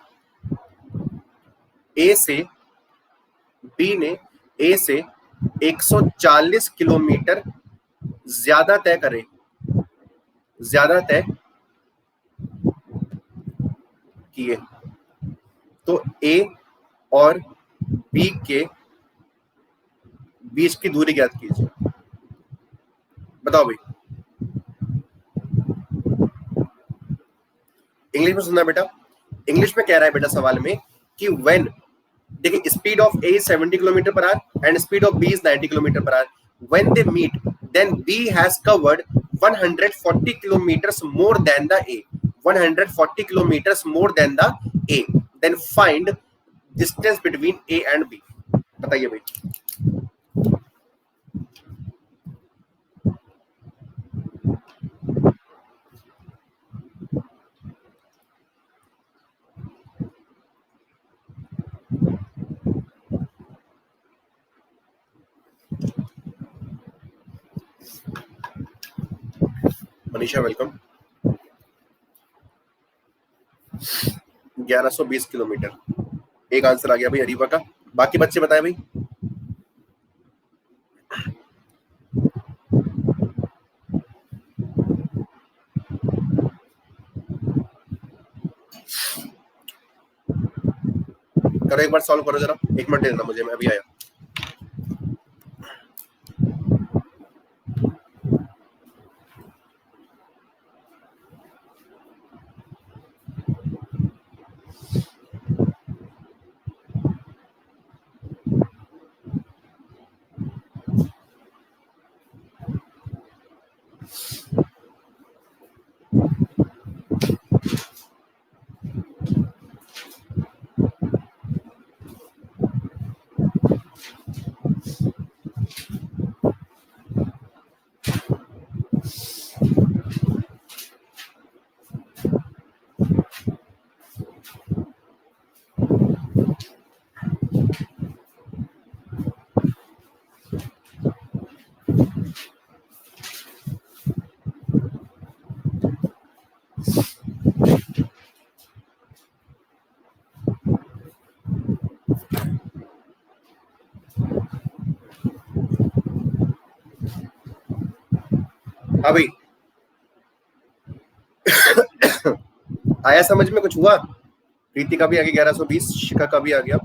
ए से 140 किलोमीटर ज्यादा तय किए। तो ए और बी के बीच की दूरी ज्ञात कीजिए। बताओ भाई, इंग्लिश में सुनना बेटा। इंग्लिश में कह रहा है बेटा सवाल में कि व्हेन, देखिए speed of A 70 kilometre per hour and speed of B is 90 kilometre per hour, when they meet then B has covered 140 kilometers more than the A, 140 kilometers more than the A, then find distance between A and B. बताइए भाई। Manisha welcome. 1120 kilometre एक answer आ गया भाई अरीबा का। बाकी बच्चे बताएं भाई। करो एक बार सॉल्व करो जरा, 1 मिनट देना मुझे, मैं अभी आया। हाँ भाई आया समझ में, कुछ हुआ? प्रीति का भी आ गया 1120, शिखा का भी आ गया।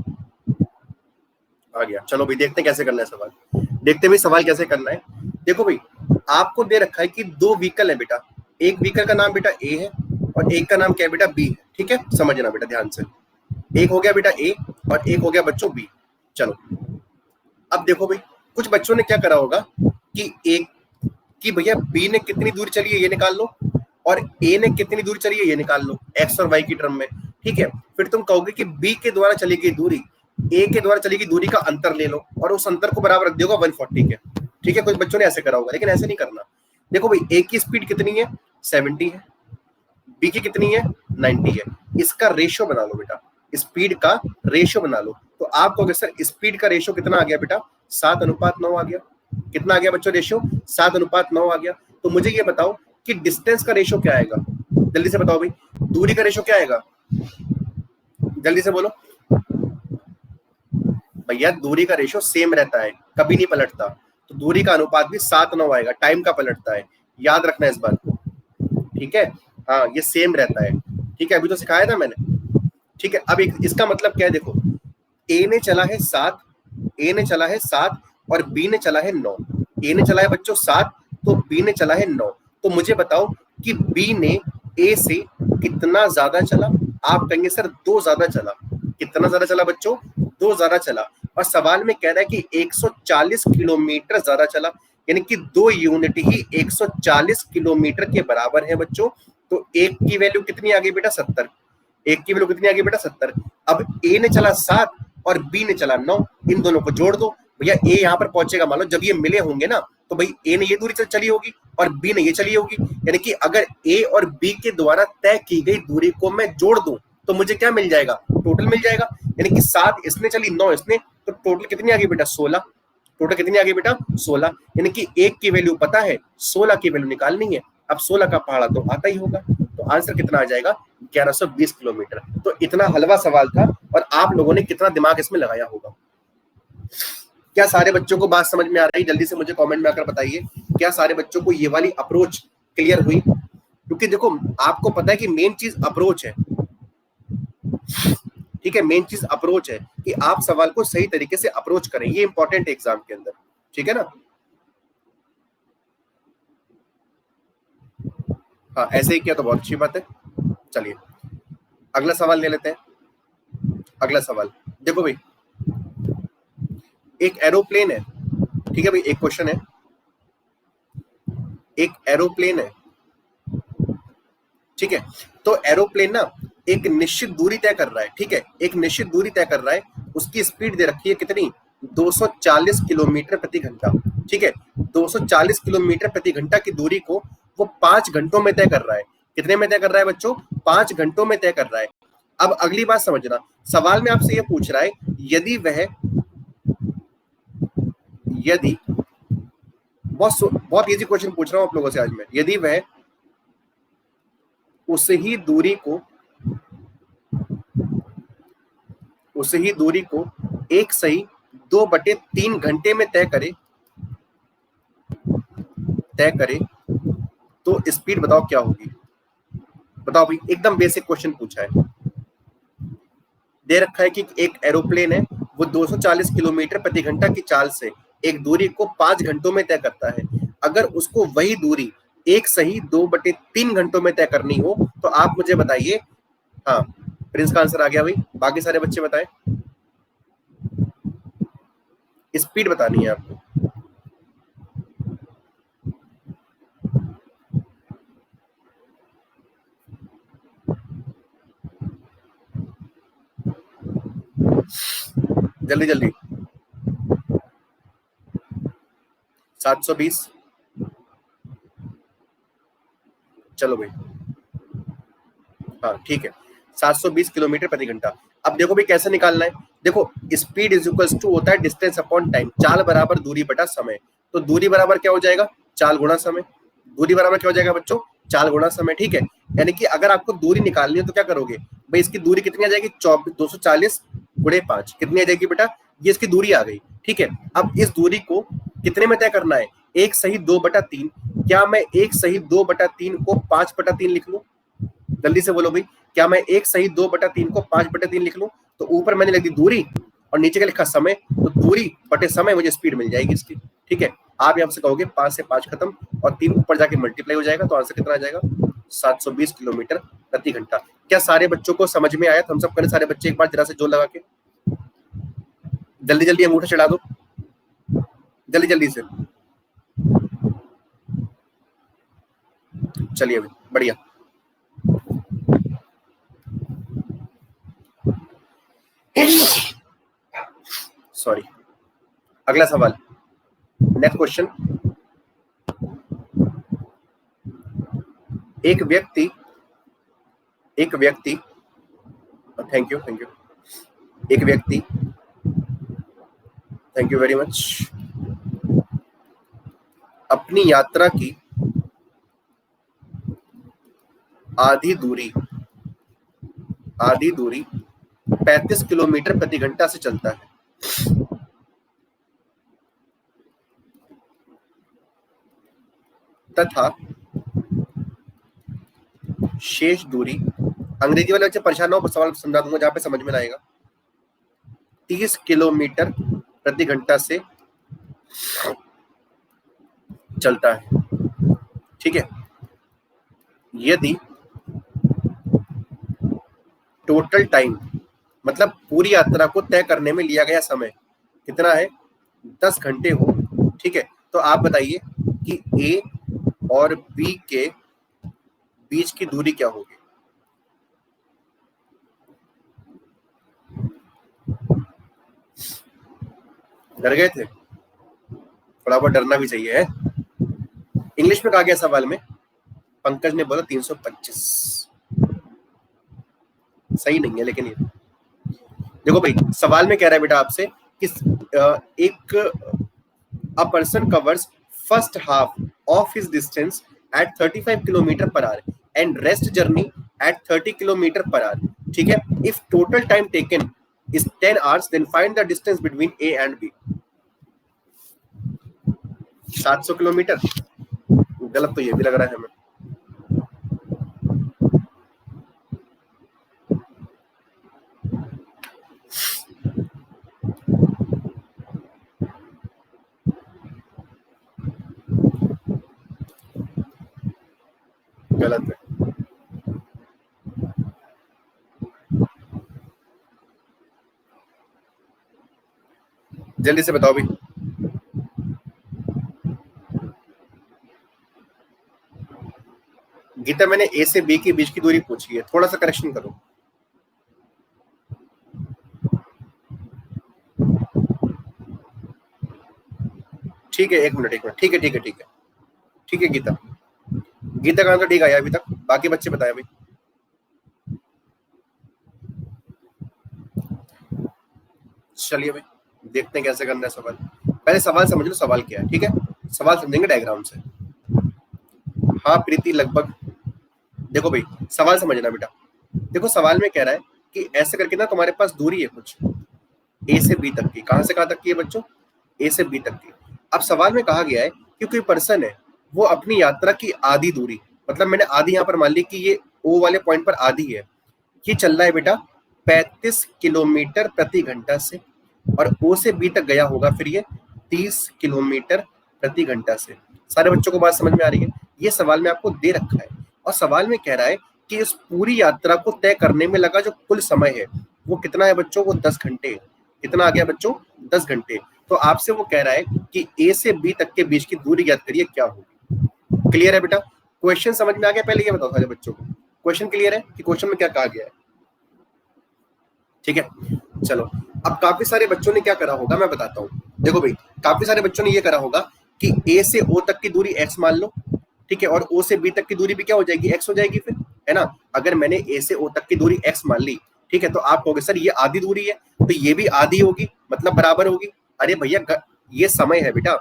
चलो भाई देखते हैं कैसे करना है सवाल, देखते हैं भाई सवाल कैसे करना है। देखो भाई आपको दे रखा है कि 2 व्हीकल है बेटा, एक व्हीकल का नाम बेटा ए है और एक का नाम क्या है बेटा बी है। ठीक है, समझना बेटा ध्यान से, एक हो गया बेटा ए और एक हो गया बच्चों बी। चलो अब देखो भाई कुछ बच्चों ने क्या करा होगा कि एक कि भैया बी ने कितनी दूर चली है ये निकाल लो और ए ने कितनी दूर चली है ये निकाल लो, एक्स और वाई की टर्म में। ठीक है, फिर तुम कहोगे कि बी के द्वारा चली गई दूरी ए के द्वारा चली गई दूरी का अंतर ले लो और उस अंतर को बराबर रख दोगे 140 के। ठीक है, कुछ बच्चों ने ऐसे करा होगा, लेकिन ऐसे नहीं करना। देखो भाई ए की स्पीड कितनी है 70 है, बी की कितनी है 90 है, इसका रेशियो बना लो बेटा, स्पीड का रेशियो बना लो। तो आप कहोगे सर स्पीड का रेशियो कितना आ गया बेटा 7:9 आ गया। कितना आ गया बच्चों रेशियो 7:9 आ गया। तो मुझे ये बताओ कि डिस्टेंस का रेशियो क्या आएगा, जल्दी से बताओ भाई, दूरी का रेशियो क्या आएगा, जल्दी से बोलो भैया। दूरी का रेशियो सेम रहता है, कभी नहीं पलटता, तो दूरी का अनुपात भी 7:9 आएगा, टाइम का पलटता है, याद रखना इस बात को। ठीक है, हाँ ये सेम रहता है। ठीक है, अभी तो सिखाया था मैंने। ठीक है, अब एक इसका मतलब क्या है, देखो ए ने चला है 7, ए ने चला है 7 और बी ने चला है 9। ए ने चला है बच्चों 7 तो बी ने चला है 9। तो मुझे बताओ कि बी ने ए से कितना ज्यादा चला। आप कहेंगे सर 2 ज्यादा चला। कितना ज्यादा चला बच्चों 2 ज्यादा चला। और सवाल में कह रहा है कि 140 किलोमीटर ज्यादा चला, यानी कि 2 यूनिट ही 140 किलोमीटर के बराबर है बच्चों। तो एक की वैल्यू कितनी आ गई बेटा 70, एक की वैल्यू कितनी आ गई बेटा 70। अब ए ने चला 7 और बी ने चला 9, इन दोनों को जोड़ दो भैया। ए यहाँ पर पहुंचेगा, मान लो जब ये मिले होंगे ना तो भाई ए ने ये दूरी चली होगी और बी ने ये चली होगी, यानी कि अगर ए और बी के द्वारा तय की गई दूरी को मैं जोड़ दूं तो मुझे क्या मिल जाएगा, टोटल मिल जाएगा। यानी कि 7 इसने चली 9 इसने, तो टोटल कितनी आ गई बेटा 16। टोटल कितनी आ गई बेटा 16, यानी कि एक की वैल्यू पता है, 16 की वैल्यू निकालनी है। अब 16 का पहाड़ा तो आता ही होगा, तो आंसर कितना आ जाएगा 1120 किलोमीटर। तो इतना हलवा सवाल था और आप लोगों ने कितना दिमाग इसमें लगाया होगा। क्या सारे बच्चों को बात समझ में आ रही है? जल्दी से मुझे कमेंट में आकर बताइए, क्या सारे बच्चों को ये वाली अप्रोच क्लियर हुई? क्योंकि देखो आपको पता है कि मेन चीज अप्रोच है। ठीक है, मेन चीज अप्रोच है कि आप सवाल को सही तरीके से अप्रोच करें, ये इंपॉर्टेंट है एग्जाम के अंदर। ठीक है ना, हाँ ऐसे ही किया तो बहुत अच्छी बात है। चलिए अगला सवाल ले लेते हैं। अगला सवाल देखो भाई, एक एरोप्लेन है। ठीक है भाई, एक क्वेश्चन है, एक एरोप्लेन है, ठीक है, तो एरोप्लेन ना एक निश्चित दूरी तय कर रहा है, ठीक है, एक निश्चित दूरी तय कर रहा है, उसकी स्पीड दे रखी है कितनी, 240 किलोमीटर प्रति घंटा, ठीक है, 240 किलोमीटर प्रति घंटा की दूरी को वो 5 घंटों में तय कर रहा है। कितने में तय कर रहा है बच्चों? 5 घंटों में तय कर रहा है। अब अगली बात समझना, सवाल में आपसे ये पूछ रहा है, यदि वह, यदि बहुत इजी क्वेश्चन पूछ रहा हूं आप लोगों से आज मैं, यदि वह उस ही दूरी को, उस ही दूरी को एक सही 2/3 घंटे में तय करे तो स्पीड बताओ क्या होगी? बताओ भाई, एकदम बेसिक क्वेश्चन पूछा है, दे रखा है कि एक एरोप्लेन है, वो 240 किलोमीटर प्रति घंटा की चाल से एक दूरी को 5 घंटों में तय करता है। अगर उसको वही दूरी एक सही 2/3 घंटों में तय करनी हो तो आप मुझे बताइए। हाँ, प्रिंस का आंसर आ गया भाई, बाकी सारे बच्चे बताएं। स्पीड बतानी है आपको। जल्दी जल्दी। 720। चलो भाई, हाँ ठीक है, 720 किलोमीटर प्रति घंटा। अब देखो भाई कैसे निकालना है। देखो, स्पीड इज इक्वल्स टू होता है डिस्टेंस अपॉन टाइम, चाल बराबर दूरी बटा समय। तो दूरी बराबर क्या हो जाएगा? चाल गुणा समय। दूरी बराबर क्या हो जाएगा बच्चों? चाल गुणा समय, ठीक है। यानी कि अगर आपको दूरी निकालनी है तो क्या करोगे भाई, इसकी दूरी कितनी आ जाएगी? 240 गुणे 5, कितनी आ जाएगी बेटा? ये इसकी दूरी आ गई, ठीक है। अब इस दूरी को कितने में तय करना है? एक सही 2/3। क्या मैं एक सही 2/3 को 5/3 लिख लूं? जल्दी से बोलो भाई, क्या मैं एक सही 2/3 को 5/3 लिख लूं? तो ऊपर मैंने लिख दी दूरी और नीचे का लिखा समय, तो दूरी बटे समय, मुझे स्पीड मिल जाएगी इसकी, ठीक है। आप यहां से कहोगे 5 से 5 खत्म और 3 ऊपर जाके मल्टीप्लाई हो जाएगा, तो आंसर कितना आ जाएगा? 720 किलोमीटर प्रति घंटा। क्या सारे बच्चों को समझ में आया? हम सब करें सारे बच्चे एक बार जरा से जोर लगा के, जल्दी जल्दी अंगूठा चढ़ा दो, जल्दी जल्दी से। चलिए बढ़िया। सॉरी, अगला सवाल, नेक्स्ट क्वेश्चन। एक व्यक्ति, थैंक यू एक व्यक्ति, थैंक यू वेरी मच, अपनी यात्रा की आधी दूरी 35 किलोमीटर प्रति घंटा से चलता है, तथा शेष दूरी, अंग्रेजी वाले बच्चे परेशान हो, सवाल समझा दूंगा जहां पे समझ में आएगा, 30 किलोमीटर प्रति घंटा से चलता है, ठीक है। यदि टोटल टाइम, मतलब पूरी यात्रा को तय करने में लिया गया समय कितना है? 10 घंटे हो, ठीक है। तो आप बताइए कि ए और बी के बीच की दूरी क्या होगी? डर गए थे? थोड़ा बहुत डरना भी चाहिए है। इंग्लिश में कहा गया सवाल में, पंकज ने बोला 325, सही नहीं है लेकिन ये देखो भाई, सवाल में कह रहा है बेटा आपसे कि एक a person covers first half of his distance at 35 kilometer per hour and rest journey at 30 kilometer per hour, ठीक है। if total time taken is 10 hours then find the distance between A and B। 700 kilometre, गलत तो ये भी लग रहा है हमें। गलत है, जल्दी से बताओ भाई। गीता मैंने ए से बी के बीच की दूरी पूछी है, थोड़ा सा करेक्शन करो। ठीक है, एक मिनट, ठीक है ठीक है ठीक है ठीक है। गीता गीता का आंसर ठीक आया अभी तक, बाकी बच्चे बताए भाई। चलिए भाई देखते हैं कैसे करना है सवाल। पहले सवाल समझ लो सवाल क्या है, ठीक है, सवाल समझेंगे डायग्राम से। हाँ प्रीति लगभग। देखो भाई सवाल समझना बेटा, देखो सवाल में कह रहा है कि ऐसे करके ना तुम्हारे पास दूरी है कुछ ए से बी तक की। कहां से कहां तक की है बच्चों? ए से बी तक की। अब सवाल में कहा गया है कि कोई पर्सन है, वो अपनी यात्रा की आधी दूरी, मतलब मैंने आधी यहाँ पर मान ली कि ये ओ वाले पॉइंट पर आधी है, ये चल रहा है बेटा 35 किलोमीटर प्रति घंटा से, और ओ से बी तक गया होगा फिर ये 30 किलोमीटर प्रति घंटा से। सारे बच्चों को बात समझ में आ रही है? ये सवाल में आपको दे रखा है, और सवाल में कह रहा है कि इस पूरी यात्रा को तय करने में लगा जो कुल समय है वो कितना है बच्चों? वो 10 घंटे। कितना आ गया बच्चों? 10 घंटे। तो आपसे वो कह रहा है कि ए से बी तक के बीच की दूरी ज्ञात करिए, क्या होगी? क्लियर है बेटा? क्वेश्चन समझ में आ गया? पहले ये बताओ सारे बच्चों को, क्वेश्चन क्लियर है कि क्वेश्चन में क्या कहा गया है? ठीक है, चलो। अब काफी सारे बच्चों ने क्या करा होगा मैं बताता हूँ। देखो भाई काफी सारे बच्चों ने ये करा होगा कि ए से ओ तक की दूरी एक्स मान लो, ठीक है, और ओ से बी तक की दूरी भी क्या हो जाएगी? एक्स हो जाएगी फिर, है ना। अगर मैंने ए से ओ तक की दूरी एक्स मान ली, ठीक है, तो आप कहोगे सर ये आधी दूरी है, तो ये भी आधी होगी, मतलब बराबर होगी। अरे भैया ये समय है बेटा,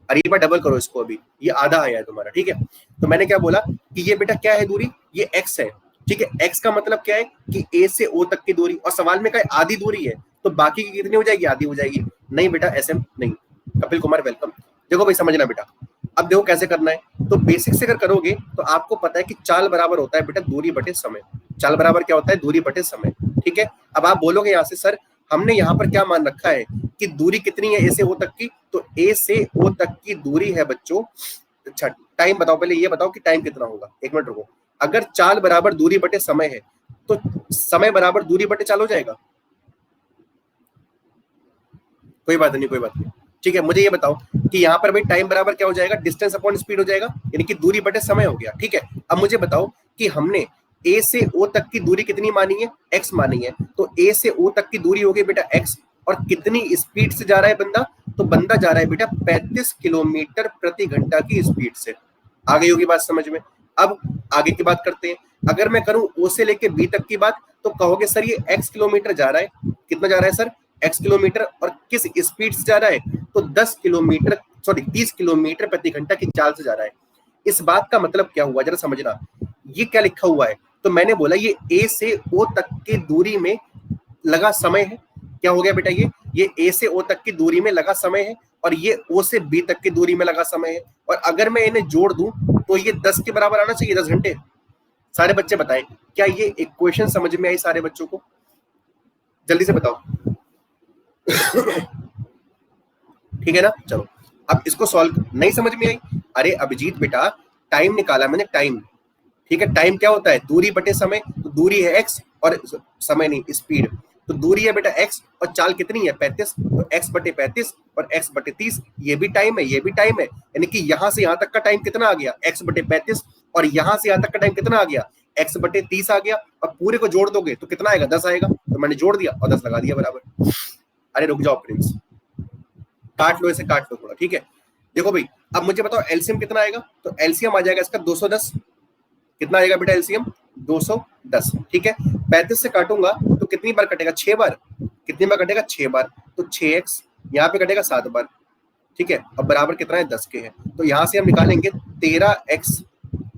अरे एक बार डबल करो इसको, अभी ये आधा आया है तुम्हारा, ठीक है। तो मैंने क्या बोला कि ये बेटा क्या है दूरी? ये एक्स है, ठीक है। एक्स का मतलब क्या है कि ए से ओ तक की दूरी, और सवाल में क्या आधी दूरी है, तो बाकी की कितनी हो जाएगी? आधी हो जाएगी। नहीं बेटा ऐसे नहीं। कपिल कुमार वेलकम। देखो भाई समझना बेटा, अब देखो कैसे करना है। तो बेसिक से अगर करोगे तो आपको पता है कि चाल बराबर होता है बेटा दूरी बटे समय। चाल बराबर क्या होता है? दूरी बटे समय, ठीक है। अब आप बोलोगे यहाँ से सर हमने यहाँ पर क्या मान रखा है कि दूरी कितनी है ए से ओ तक की? तो ए से ओ तक की दूरी है बच्चों, अच्छा टाइम बताओ, पहले ये बताओ कि टाइम कितना होगा। एक मिनट रुको। अगर चाल बराबर दूरी बटे समय है तो समय बराबर दूरी बटे चाल हो जाएगा। कोई बात नहीं, कोई बात नहीं, ठीक है। मुझे ये बताओ कि यहाँ पर भाई टाइम बराबर क्या हो जाएगा? डिस्टेंस अपॉन स्पीड हो जाएगा, यानी कि दूरी बटे समय हो गया, ठीक है। अब मुझे बताओ कि हमने ए से ओ तक की दूरी कितनी मानी है? एक्स मानी है। तो ए से ओ तक की दूरी हो गई बेटा एक्स, और कितनी स्पीड से जा रहा है बंदा? तो बंदा जा रहा है बेटा 35 किलोमीटर प्रति घंटा की स्पीड से। आ गई होगी बात समझ में? अब आगे की बात करते हैं। अगर मैं करूं ओ से लेके बी तक की बात, तो कहोगे सर ये एक्स किलोमीटर जा रहा है। कितना जा रहा है सर? एक्स किलोमीटर, और किस स्पीड से जा रहा है? तो 10 किलोमीटर, सॉरी 30 किलोमीटर प्रति घंटा की चाल से जा रहा है। इस बात का मतलब क्या हुआ जरा समझना। ये क्या लिखा हुआ है? तो मैंने बोला ये ए से ओ तक की दूरी में लगा समय है। क्या हो गया बेटा? ये ए से ओ तक की दूरी में लगा समय है, और ये ओ से बी तक की दूरी में लगा समय है। और अगर मैं इन्हें जोड़ दूं तो ये 10 के बराबर आना चाहिए, 10 घंटे। सारे बच्चे बताएं क्या ये इक्वेशन समझ में आई सारे बच्चों को? जल्दी से बताओ। ठीक है ना, चलो। अब इसको सॉल्व नहीं समझ में आई? अरे अभिजीत बेटा टाइम निकाला मैंने, टाइम, ठीक है। टाइम क्या होता है? दूरी बटे समय। तो दूरी है एक्स, और समय नहीं स्पीड। तो दूरी है बेटा एक्स, और चाल कितनी है? 35। तो एक्स बटे 35 और एक्स बटे 30, ये भी टाइम है, ये भी टाइम है। यानी कि यहां से यहां तक का टाइम कितना आ गया? एक्स बटे 35, और यहां से यहां तक का टाइम कितना आ गया? एक्स बटे 30 आ गया। और पूरे को जोड़ दोगे तो कितना आएगा? 10 आएगा। तो मैंने जोड़ दिया और 10 लगा दिया बराबर। अरे रुक जाओ प्रिंस, काट लो, इसे काट लो थोड़ा, ठीक है। देखो भाई अब मुझे बताओ एलसीएम कितना आएगा? तो एलसीएम आ जाएगा इसका 210। कितना आएगा बेटा एलसीएम? 210, ठीक है। 35 से काटूंगा तो कितनी बार कटेगा? 6 बार। कितनी बार कटेगा? 6 बार। तो 6x यहाँ पे कटेगा 7 बार, ठीक है। अब बराबर कितना है? 10 के है। तो यहाँ से हम निकालेंगे 13x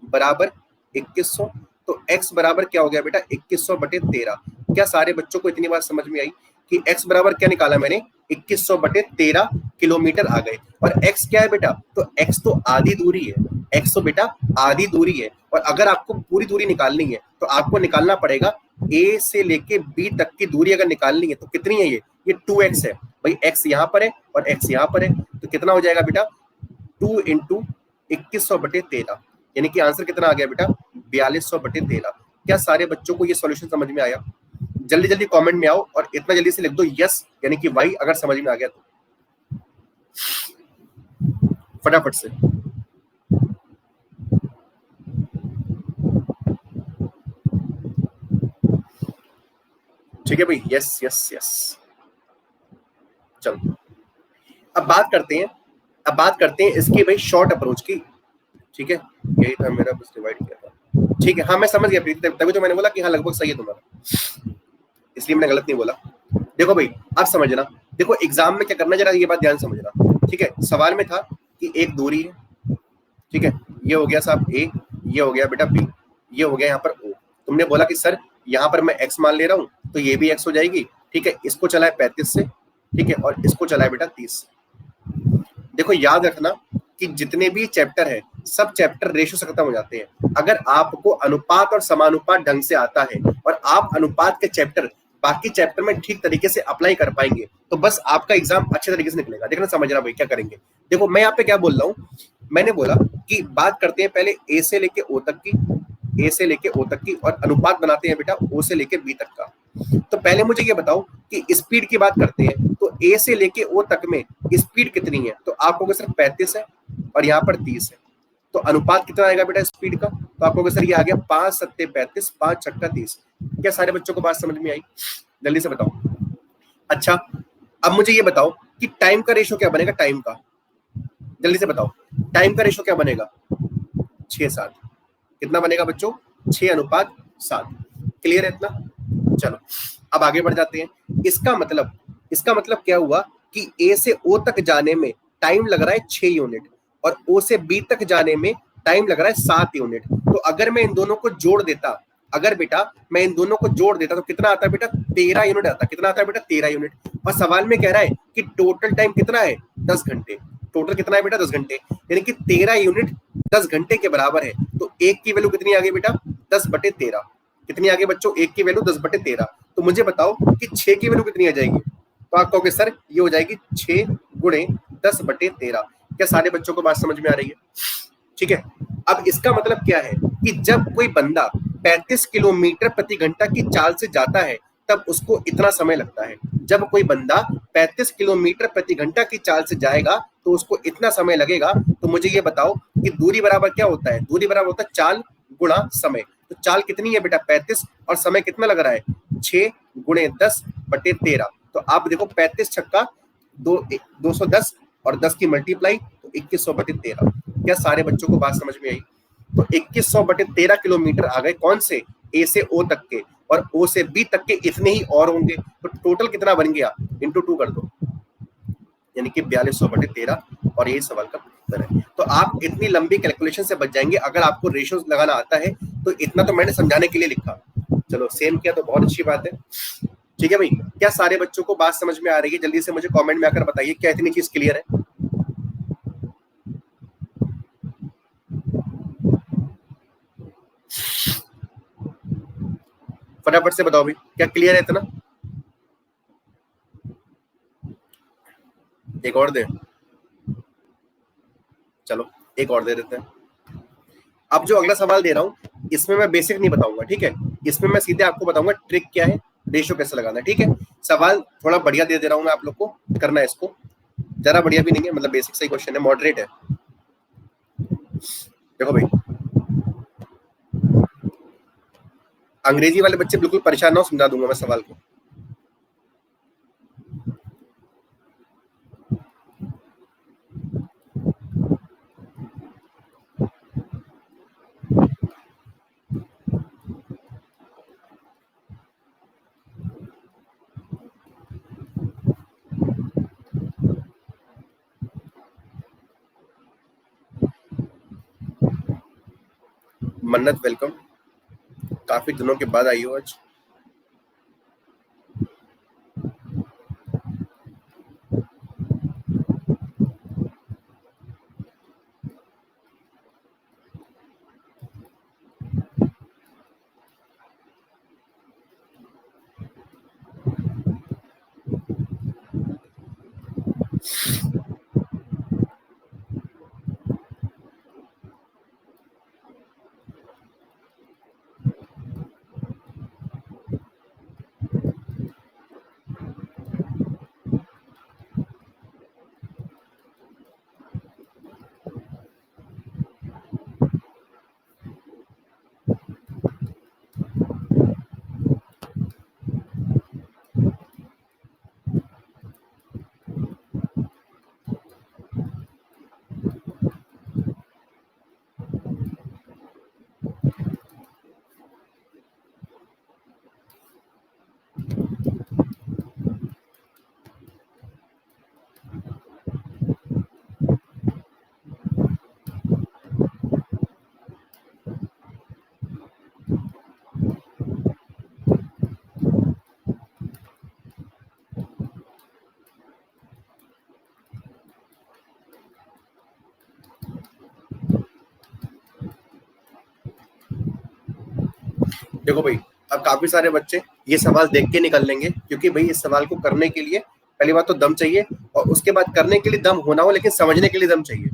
बराबर 2100। तो x बराबर क्या हो गया बेटा? 2100 बटे 13। क्या सारे बच्चों को इतनी बात समझ में आई कि x बराबर क्या निकाला मैंने? 2100 बटे 13 किलोमीटर आ गए। और x क्या है बेटा? तो x तो आधी दूरी है, x तो बेटा आधी दूरी है। और अगर आपको पूरी दूरी निकालनी है तो आपको निकालना पड़ेगा a से लेके b तक की दूरी अगर निकालनी है तो कितनी है? ये 2x है भाई, x यहाँ पर है और x यहाँ पर है। तो कितना हो जाएगा बेटा? 2 इंटू 2100 बटे 13, यानी कि आंसर कितना आ गया बेटा? 4200 बटे 13। क्या सारे बच्चों को ये सॉल्यूशन समझ में आया? जल्दी जल्दी कमेंट में आओ और इतना जल्दी से लिख दो यस, यानी कि वाई अगर समझ में आ गया तो फटाफट से। ठीक है भाई, यस यस यस। चलो अब बात करते हैं, अब बात करते हैं इसकी भाई शॉर्ट अप्रोच की। ठीक है, यही था मेरा, बस डिवाइड किया था। ठीक है, हाँ मैं समझ गया प्रीति, तभी तो मैंने बोला कि हाँ लगभग सही है तुम्हारा, इसलिए मैंने गलत नहीं बोला। देखो भाई अब समझना, देखो एग्जाम में क्या करना, जरा ये बात ध्यान समझना। ठीक है, सवाल में था कि एक दूरी है, ठीक है, ये हो गया साहब ए, ये हो गया बेटा बी, ये हो गया यहाँ पर ओ। तुमने बोला कि सर यहाँ पर मैं एक्स मान ले रहा हूँ तो ये भी एक्स हो जाएगी। ठीक है, इसको चलाए 35 से, ठीक है, और इसको चलाए बेटा 30। देखो याद रखना कि जितने भी चैप्टर है सब चैप्टर रेशो से खत्म हो जाते हैं। अगर आपको अनुपात और समानुपात ढंग से आता है और आप अनुपात के चैप्टर बाकी चैप्टर में ठीक तरीके से अप्लाई कर पाएंगे तो बस आपका एग्जाम अच्छे तरीके से निकलेगा। देखना समझना भाई क्या करेंगे। देखो मैं यहाँ पे क्या बोल रहा हूँ, मैंने बोला कि बात करते हैं पहले ए से लेके ओ तक की, ए से लेके ओ तक की, और अनुपात बनाते हैं बेटा ओ से लेके बी तक का। तो पहले मुझे ये बताओ कि स्पीड की बात करते हैं तो ए से लेके ओ तक में स्पीड कितनी है, तो आप कहोगे सर 35 है और यहाँ पर 30 है, तो अनुपात कितना आएगा बेटा स्पीड का, तो आप कहोगे सर ये आ गया 5 सत्ते 35, 5 छक्का 30। क्या सारे बच्चों को बात समझ में आई? जल्दी से बताओ। अच्छा अब मुझे ये बताओ कि टाइम का रेशो क्या बनेगा, टाइम का, जल्दी से बताओ टाइम का रेशो क्या बनेगा, 6:7। कितना बनेगा बच्चों, 6:7। क्लियर है इतना? चलो अब आगे बढ़ जाते हैं। इसका मतलब क्या हुआ कि ए से ओ तक जाने में टाइम लग रहा है 6 यूनिट और ओ से बी तक जाने में टाइम लग रहा है 7 यूनिट। तो अगर मैं इन दोनों को जोड़ देता, अगर बेटा मैं इन दोनों को जोड़ देता तो कितना आता है बेटा, 13 यूनिट आता है। कितना आता है बेटा, 13 यूनिट। और सवाल में कह रहा है कि टोटल टाइम कितना है, 10 घंटे। टोटल कितना है बेटा, 10 घंटे, यानी कि 13 यूनिट 10 घंटे के बराबर है। तो एक की वैल्यू कितनी आ गई बेटा, 10/13। कितनी आ गई बच्चों, एक की वैल्यू 10/13। तो मुझे बताओ कि 6 की वैल्यू कितनी आ जाएगी, तो आप कहोगे सर ये हो जाएगी 6 गुणे 10/13। क्या सारे बच्चों को बात समझ में आ रही है? ठीक है, अब इसका मतलब क्या है कि जब कोई बंदा 35 किलोमीटर प्रति घंटा की चाल से जाता है तब उसको इतना समय लगता है। जब कोई बंदा 35 किलोमीटर प्रति घंटा की चाल से जाएगा तो उसको इतना समय लगेगा। तो मुझे ये बताओ कि दूरी बराबर क्या होता है, दूरी बराबर होता है चाल गुणा समय। तो चाल कितनी है बेटा 35 और समय कितना लग रहा है 6 गुणे 10/13। तो आप देखो 35 छक्का 210 और 10 की मल्टीप्लाई तो 2100/13। क्या सारे बच्चों को बात समझ में आई? तो 2100/13 किलोमीटर आ गए कौन से, ए से ओ तक के, और ओ से बी तक के इतने ही और होंगे। तो टोटल कितना बन गया, इंटू 2 कर दो, यानी कि 4200/13। और यही सवाल का उत्तर है। तो आप इतनी लंबी कैलकुलेशन से बच जाएंगे अगर आपको रेशियोज लगाना आता है। तो इतना तो मैंने समझाने के लिए लिखा, चलो सेम किया तो बहुत अच्छी बात है। ठीक है भाई, क्या सारे बच्चों को बात समझ में आ रही है? जल्दी से मुझे कमेंट में आकर बताइए क्या इतनी चीज क्लियर है। फटाफट से बताओ भाई क्या क्लियर है इतना? एक और दे, चलो एक और दे देते हैं। अब जो अगला सवाल दे रहा हूं इसमें मैं बेसिक नहीं बताऊंगा, ठीक है, इसमें मैं सीधे आपको बताऊंगा ट्रिक क्या है, रेशो कैसे लगाना है। ठीक है, सवाल थोड़ा बढ़िया दे रहा हूं मैं आप लोग को, करना है इसको। जरा बढ़िया भी नहीं है, मतलब बेसिक सही क्वेश्चन है, मॉडरेट है। देखो भाई अंग्रेजी वाले बच्चे बिल्कुल परेशान ना हो, समझा दूंगा मैं सवाल को। मन्नत वेलकम, काफी दिनों के बाद आई हो आज। देखो भाई, अब काफी सारे बच्चे ये सवाल देख के निकल लेंगे, क्योंकि भाई इस सवाल को करने के लिए पहली बात तो दम चाहिए, और उसके बाद करने के लिए दम होना हो, लेकिन समझने के लिए दम चाहिए।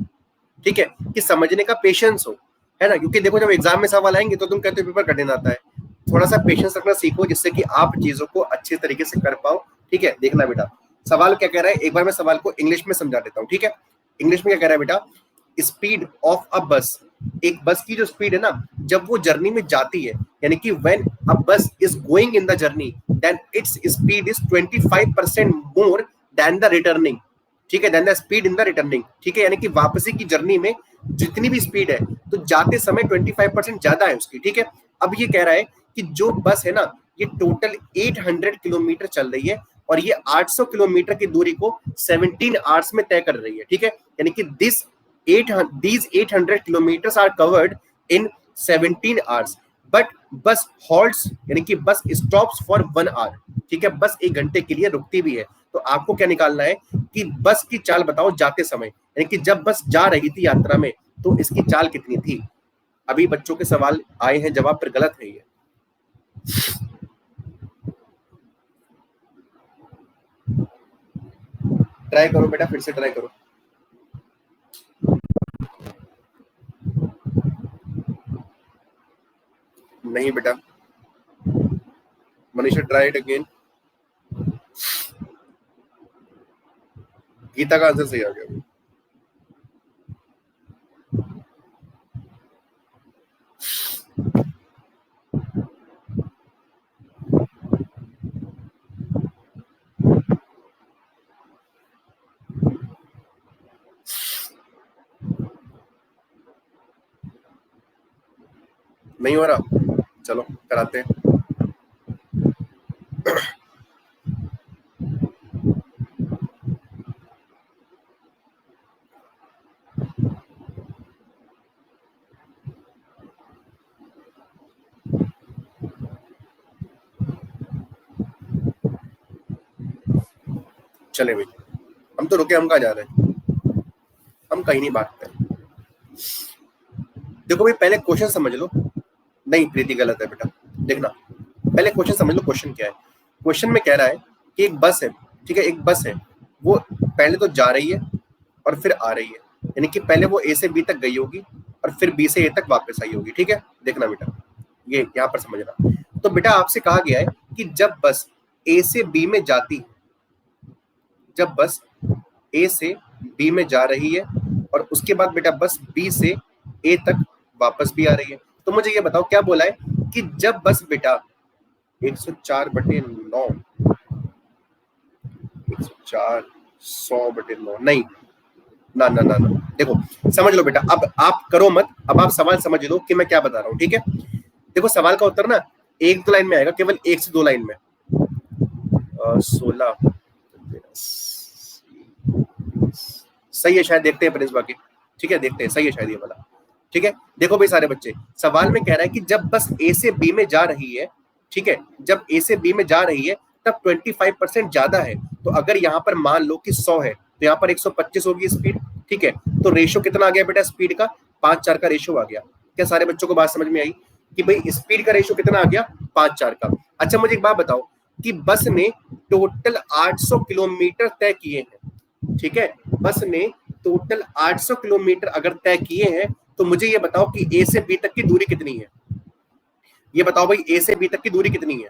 ठीक है, कि समझने का पेशेंस हो, है ना, क्योंकि देखो जब एग्जाम में सवाल आएंगे तो तुम कहते हो पेपर कठिन आता है। थोड़ा सा पेशेंस रखना सीखो, जिससे कि आप चीजों को अच्छे तरीके से कर पाओ। ठीक है, देखना बेटा सवाल क्या कह रहा है, एक बार मैं सवाल को इंग्लिश में समझा देता हूँ। ठीक है, इंग्लिश में क्या कह रहा है बेटा, स्पीड ऑफ अ बस, एक बस की जो स्पीड है ना, जब वो जर्नी में जाती है, यानी कि when a bus is going in the journey, then its speed is 25% more than the returning. ठीक है, then the speed in the returning. ठीक है, यानी कि वापसी की जर्नी में जितनी भी स्पीड है, तो जाते समय 25% ज्यादा है उसकी। ठीक है, अब ये कह रहा है कि जो बस है ना, ये टोटल 800 किलोमीटर चल रही है, और ये 800 किलोमीटर की दूरी को 17 आवर्स में तय कर रही है। ठीक है, यानी कि these 800 kilometers are covered in 17 hours, but बस halts, यानी कि बस stops for 1 hour। ठीक है, बस 1 घंटे के लिए रुकती भी है। तो आपको क्या निकालना है कि बस की चाल बताओ जाते समय, यानी कि जब बस जा रही थी यात्रा में, तो इसकी चाल कितनी थी। अभी बच्चों के सवाल आए हैं, जवाब पर गलत है ये। ट्राई करो बेटा, फिर से ट्राई करो। नहीं बेटा, Manisha try it again. Geeta का आंसर सही आ गया। नहीं हो रहा, चलो कराते हैं। चले भाई, हम तो रुके, हम कहाँ जा रहे हैं, हम कहीं नहीं भागते। देखो भाई, पहले क्वेश्चन समझ लो। नहीं प्रीति, गलत है बेटा, देखना पहले क्वेश्चन समझ लो। क्वेश्चन क्या है, क्वेश्चन में कह रहा है कि एक बस है। ठीक है, एक बस है, वो पहले तो जा रही है और फिर आ रही है, यानी कि पहले वो ए से बी तक गई होगी और फिर बी से ए तक वापस आई होगी। ठीक है, देखना बेटा, ये यहाँ पर समझना। तो बेटा आपसे कहा गया है कि जब बस ए से बी में जाती, जब बस ए से बी में जा रही है और उसके बाद बेटा बस बी से ए तक वापस भी आ रही है, तो मुझे ये बताओ क्या बोला है कि जब बस बेटा 104/9, 104 100/9, नहीं ना ना ना ना, देखो समझ लो बेटा, अब आप करो मत, अब आप सवाल समझ लो कि मैं क्या बता रहा हूँ। ठीक है, देखो सवाल का उत्तर ना 1-2 लाइन में आएगा, केवल 1 से 2 लाइन में। 16 सही है शायद, देखते हैं प्रिंस बाकी। ठीक है, देखते हैं, सही है शायद ये वाला। ठीक है, देखो भाई सारे बच्चे, सवाल में कह रहा है कि जब बस ए से बी में जा रही है, ठीक है, जब ए से बी में जा रही है तब 25% ज्यादा है। तो अगर यहाँ पर मान लो कि 100 है, तो यहाँ पर 125 होगी स्पीड। ठीक है, तो रेशो कितना आ गया बेटा स्पीड का, 5:4 का रेशो आ गया। क्या सारे बच्चों को बात समझ में आई कि भाई स्पीड का रेशो कितना आ गया, 5:4 का। अच्छा मुझे एक बात बताओ कि बस ने टोटल 800 किलोमीटर तय किए हैं। ठीक है, बस ने टोटल 800 किलोमीटर अगर तय किए हैं, तो मुझे ये बताओ कि ए से बी तक की दूरी कितनी है। ये बताओ भाई, ए से बी तक की दूरी कितनी है।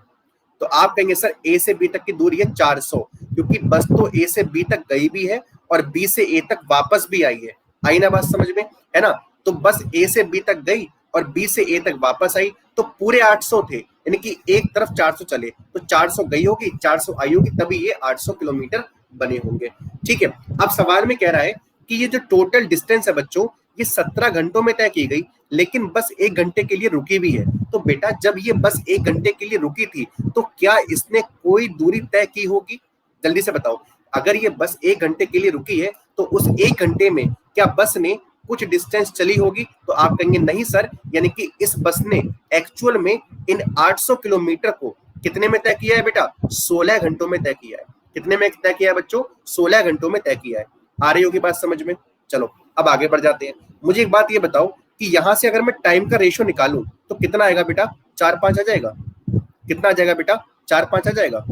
तो आप कहेंगे सर ए से बी तक की दूरी है 400, क्योंकि बस तो ए से बी तक गई भी है और बी से ए तक वापस भी आई है। आई ना बात समझ में, है ना। तो बस ए से बी तक गई और बी से ए तक वापस आई, तो पूरे 800 थे, यानी कि एक तरफ 400 चले, तो 400 गई होगी 400 आई होगी, तभी ये 800 किलोमीटर बने होंगे। ठीक है, अब सवाल में कह रहा है कि ये जो टोटल डिस्टेंस है बच्चों, ये 17 घंटों में तय की गई, लेकिन बस 1 घंटे के लिए रुकी भी है। तो बेटा जब ये बस 1 घंटे के लिए रुकी थी, तो क्या इसने कोई दूरी तय की होगी, जल्दी से बताओ। अगर ये बस 1 घंटे के लिए रुकी है, तो उस 1 घंटे में क्या बस ने कुछ डिस्टेंस चली होगी। तो आप कहेंगे नहीं सर, यानी कि इस बस ने एक्चुअल में इन 800 किलोमीटर को कितने में तय किया है बेटा, 16 घंटों में तय किया है। कितने में तय किया है बच्चों, 16 घंटों में तय किया है। आ रही होगी बात समझ में। चलो अब आगे बढ़ जाते हैं। मुझे एक बात ये बताओ कि यहां से अगर मैं टाइम का रेशियो निकालूं तो कितना आएगा बेटा, 4-5 आ जाएगा। कितना आ जाएगा बेटा, 4-5 आ जाएगा।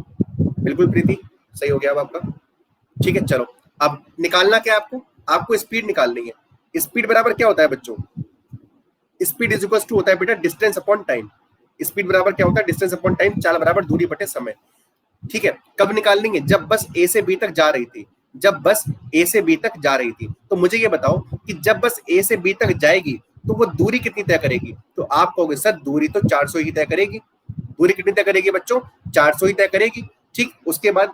बिल्कुल प्रीति, सही हो गया अब आपका। ठीक है, चलो अब निकालना क्या है आपको, आपको स्पीड निकालनी है। स्पीड बराबर क्या होता है बच्चों, स्पीड इज इक्वल टू होता है बेटा डिस्टेंस अपॉन टाइम। स्पीड बराबर क्या होता है, डिस्टेंस अपॉन टाइम, चाल बराबर दूरी बटे समय। ठीक है, कब निकालनी है, जब बस ए से बी तक जा रही थी, जब बस ए से बी तक जा रही थी। तो मुझे ये बताओ कि जब बस ए से बी तक जाएगी तो वो दूरी कितनी तय करेगी, तो आप कहोगे सर दूरी तो 400 ही तय करेगी। दूरी कितनी तय करेगी बच्चों, 400 ही तय करेगी। ठीक, उसके बाद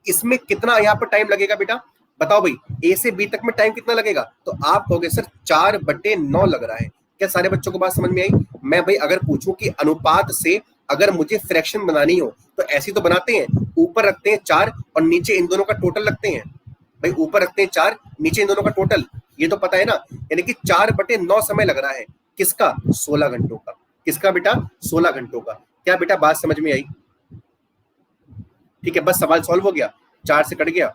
इसमें कितना यहाँ पर टाइम लगेगा बेटा, बताओ भाई, ए से बी तक में टाइम कितना लगेगा, तो आप कहोगे सर 4/9 लग रहा है। क्या सारे बच्चों को बात समझ में आई। मैं भाई अगर पूछूं कि अनुपात से अगर मुझे फ्रैक्शन बनानी हो तो ऐसी तो बनाते हैं, ऊपर रखते हैं 4 और नीचे इन दोनों का टोटल रखते हैं। भाई ऊपर रखते हैं 4, नीचे इन दोनों का टोटल, ये तो पता है ना। यानी कि 4/9 समय लग रहा है, किसका, 16 घंटों का। किसका बेटा, 16 घंटों का। क्या बेटा बात समझ में आई। ठीक है, बस सवाल सॉल्व हो गया, 4 से कट गया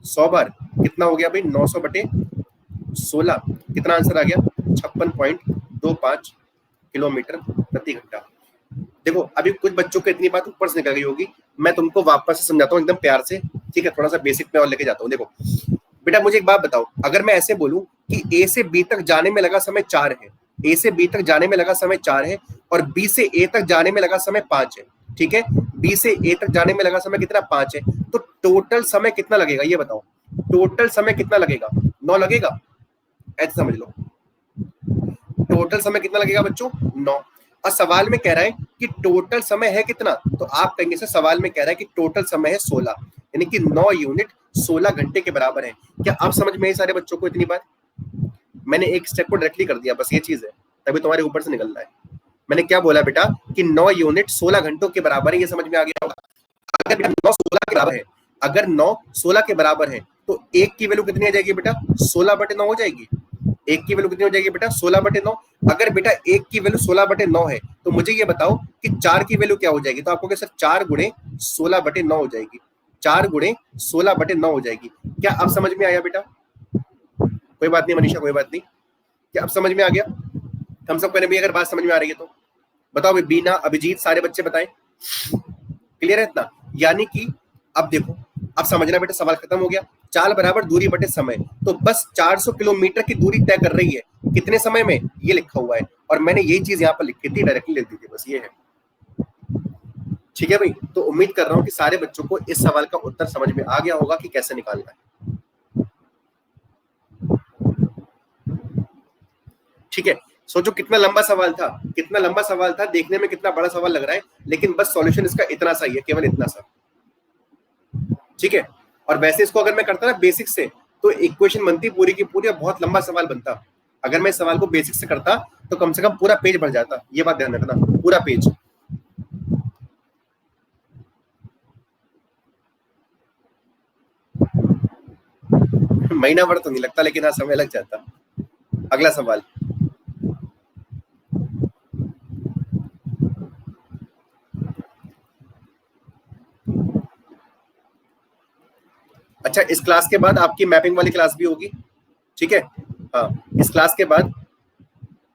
100 बार, कितना हो गया भाई, 900/16। कितना आंसर आ गया, 56.25 किलोमीटर प्रति घंटा। देखो अभी कुछ बच्चों को इतनी बात ऊपर से निकल गई होगी, मैं तुमको वापस से समझाता हूँ एकदम प्यार से। ठीक है, थोड़ा सा बेसिक में और लेके जाता हूँ। देखो बेटा मुझे एक बात बताओ, अगर मैं ऐसे बोलूं कि ए से बी तक जाने में लगा समय 4 है, ए से बी तक जाने में लगा समय 4 है और बी से ए तक जाने में लगा समय 5 है। ठीक है, बी से ए तक जाने में लगा समय कितना, 5 है। तो टोटल समय कितना लगेगा ये बताओ, टोटल समय कितना लगेगा, 9 लगेगा। ऐसे समझ लो, टोटल समय कितना लगेगा बच्चों, 9। और सवाल में कह रहा है कि टोटल समय है कितना, तो आप कहेंगे सर सवाल में कह रहा है कि टोटल समय है 16, यानी कि 9 यूनिट 16 घंटे के बराबर है। क्या आप समझ में आई सारे बच्चों को इतनी बात। मैंने एक स्टेप को डायरेक्टली कर दिया, बस ये चीज है, तभी तुम्हारे ऊपर से निकल रहा है। मैंने क्या बोला बेटा कि 9 यूनिट 16 घंटों के बराबर है, ये समझ में आ गया होगा। अगर बेटा 9 16 के बराबर है, अगर 9 16 के बराबर है तो एक की वैल्यू कितनी आ जाएगी बेटा, 16/9 हो जाएगी। एक की वैल्यू कितनी हो जाएगी बेटा, 16/9। अगर बेटा एक की वैल्यू 16/9 है तो मुझे ये बताओ कि 4 की वैल्यू क्या हो जाएगी, तो आपको सर 4 गुणे 16/9 हो जाएगी, 4 गुणे 16/9 हो जाएगी। क्या अब समझ में आया बेटा, कोई बात नहीं मनीषा, कोई बात नहीं, क्या अब समझ में आ गया। हम सब कहने भी अगर बात समझ में आ रही है तो बताओ भाई, बीना अभिजीत सारे बच्चे बताएं, क्लियर है इतना। यानी कि अब देखो, अब समझना बेटा, सवाल खत्म हो गया। चाल बराबर दूरी बटे समय, तो बस 400 किलोमीटर की दूरी तय कर रही है, कितने समय में, ये लिखा हुआ है। और मैंने यही चीज यहाँ पर लिखी थी, डायरेक्टली लिख दी थी, बस ये है। ठीक है भाई, तो उम्मीद कर रहा हूँ कि सारे बच्चों को इस सवाल का उत्तर समझ में आ गया होगा कि कैसे निकालना है। ठीक है, सोचो कितना लंबा सवाल था, कितना लंबा सवाल था, देखने में कितना बड़ा सवाल लग रहा है, लेकिन बस सॉल्यूशन इसका इतना सा ही है, केवल इतना सा। ठीक है, और वैसे इसको अगर मैं करता ना बेसिक से तो इक्वेशन बनती पूरी की पूरी, बहुत लंबा सवाल बनता। अगर मैं सवाल को बेसिक से करता तो कम से कम पूरा पेज भर जाता, ये बात ध्यान रखना, पूरा पेज। महीना भर तो नहीं लगता, लेकिन हाँ समय लग जाता। अगला सवाल, अच्छा इस क्लास के बाद आपकी मैपिंग वाली क्लास भी होगी। ठीक है, हाँ इस क्लास के बाद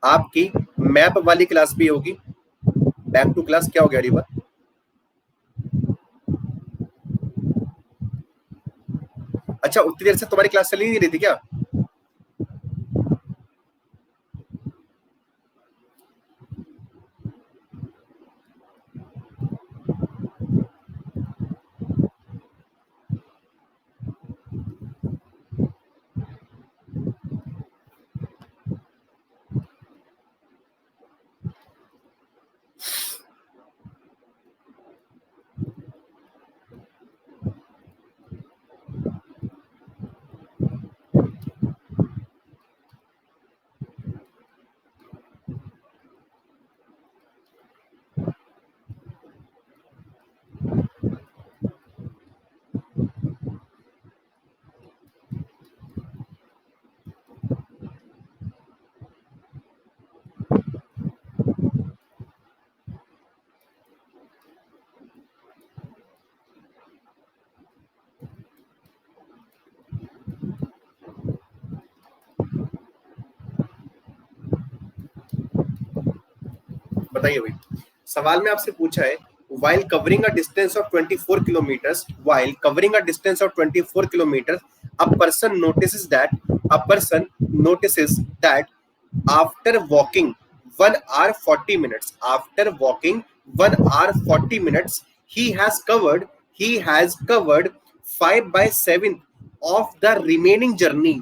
आपकी मैप वाली क्लास भी होगी। बैक टू क्लास क्या हो गया रिवर, अच्छा उतनी देर से तुम्हारी क्लास चली नहीं रही थी क्या। बताइए भाई, सवाल में आपसे पूछा है while covering a distance of 24 kilometers, while covering a distance of 24 kilometers, a person notices that after walking 1 hour 40 minutes, after walking 1 hour 40 minutes, he has covered 5 by 7th of the remaining journey,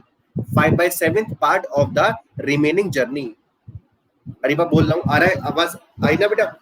5 by 7th part of the remaining journey. अरे मैं बोल रहा हूँ, आ रहा है आवाज, आई ना बेटा?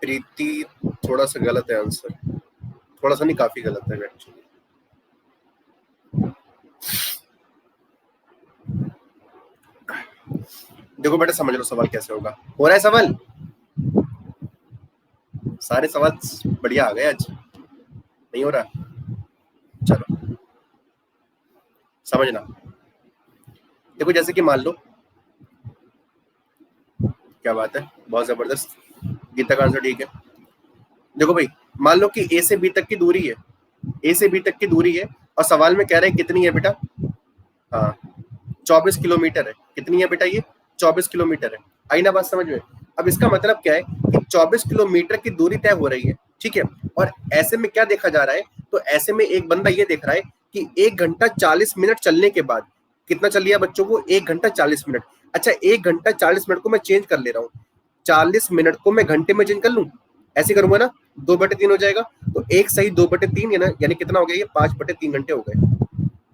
प्रीति थोड़ा सा गलत है आंसर, थोड़ा सा नहीं काफी गलत है एक्चुअली। देखो बेटा समझ लो सवाल कैसे होगा, हो रहा है सवाल, सारे सवाल बढ़िया आ गए आज, नहीं हो रहा? चलो समझना। देखो जैसे कि मान लो, क्या बात है, बहुत जबरदस्त, गीता का आंसर ठीक है। देखो भाई, मान लो कि ए से बी तक की दूरी है, ए से बी तक की दूरी है, और सवाल में कह रहे हैं कितनी है बेटा? हाँ 24 किलोमीटर है। कितनी है बेटा ये? 24 किलोमीटर है। आई ना बात समझ में? अब इसका मतलब क्या है कि 24 किलोमीटर की दूरी तय हो रही है, ठीक है, और ऐसे में क्या देखा जा रहा है, तो ऐसे में एक बंदा ये देख रहा है कि 1 घंटा 40 मिनट चलने के बाद कितना चल लिया बच्चों को? 1 घंटा 40 मिनट। अच्छा 1 घंटा 40 मिनट को मैं चेंज कर ले रहा हूँ, 40 मिनट को मैं घंटे में चेंज कर लूँ, ऐसे करूंगा ना, 2/3 हो जाएगा, तो 1 सही 2/3 है ना, यानी कितना हो गया ये? 5/3 घंटे हो गए।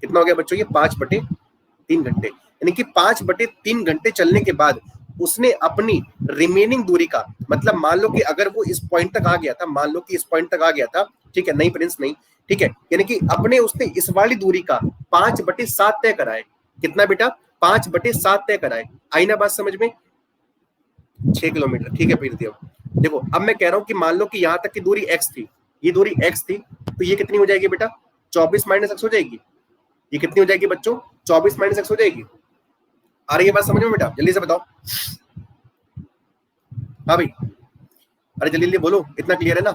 कितना हो गया बच्चों ये? 5/3 घंटे, यानी कि 5/3 घंटे चलने के बाद उसने अपनी रिमेनिंग दूरी का, मतलब मान लो कि अगर वो इस पॉइंट तक आ गया था, मान लो कि इस पॉइंट तक आ गया था, ठीक है, नहीं प्रिंस नहीं, ठीक है, यानी कि अपने उसने इस वाली दूरी का 5/7 तय कराए। कितना बेटा? 5/7 तय कराए। आई ना बात समझ में? 6 किलोमीटर, ठीक है प्रीति। देखो अब मैं कह रहा हूं कि मान लो कि यहां तक की दूरी x थी, ये दूरी x थी, तो ये कितनी हो जाएगी बेटा? 24 - x हो जाएगी। ये कितनी हो जाएगी बच्चों? 24 - x हो जाएगी। आ रही है बात समझ में बेटा? जल्दी से बताओ। हाँ भाई, अरे जल्दी जल्दी बोलो, इतना क्लियर है ना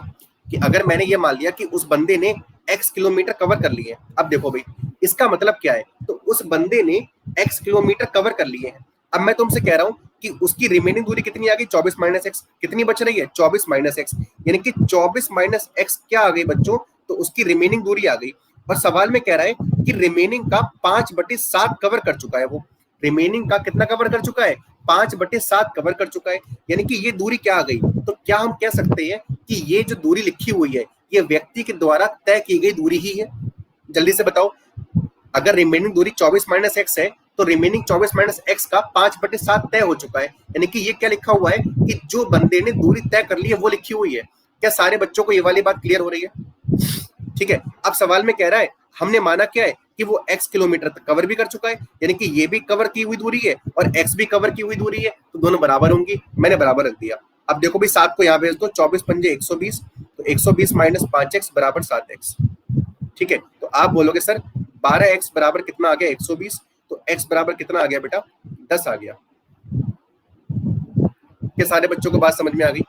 कि अगर मैंने ये मान लिया कि उस बंदे ने x किलोमीटर कवर कर लिए। अब देखो भाई, इसका मतलब क्या है, तो उस बंदे ने x किलोमीटर कवर कर लिए हैं। अब मैं तुमसे कह रहा हूं कि उसकी रिमेनिंग दूरी कितनी आ गई? 24 - x। कितनी बच रही है? 24 - x, यानी कि 24 - x क्या आ गई बच्चों? तो उसकी रिमेनिंग दूरी आ गई। और सवाल में कह रहा है कि रिमेनिंग का 5/7 कवर कर चुका है वो। रिमेनिंग का कितना कवर कर चुका है? 5/7 कवर कर चुका है, यानी कि ये दूरी क्या आ गई? तो क्या हम कह सकते हैं कि ये जो दूरी लिखी हुई है, ये व्यक्ति के द्वारा तय की गई दूरी ही है। जल्दी से बताओ, अगर रिमेनिंग दूरी 24 - x है, तो रिमेनिंग 24 - x का 5/7 तय हो चुका है, यानी कि ये क्या लिखा हुआ है कि जो बंदे ने दूरी तय कर ली है वो लिखी हुई है। क्या सारे बच्चों को ये वाली बात क्लियर हो रही है? ठीक है, अब सवाल में कह रहा है, हमने माना क्या है कि वो x किलोमीटर तक कवर भी कर चुका है, यानी कि ये भी कवर की हुई दूरी है और x भी कवर की हुई दूरी है, तो दोनों बराबर होंगी। मैंने बराबर रख दिया। अब देखो भाई 7 को यहाँ भेज दो, 24 × 5 = 120, तो 120 - 5x = 7x। ठीक है, तो आप बोलोगे सर 12x बराबर कितना आ गया? 120। तो x बराबर कितना आ गया बेटा? 10 आ गया। क्या सारे बच्चों को बात समझ में आ गई?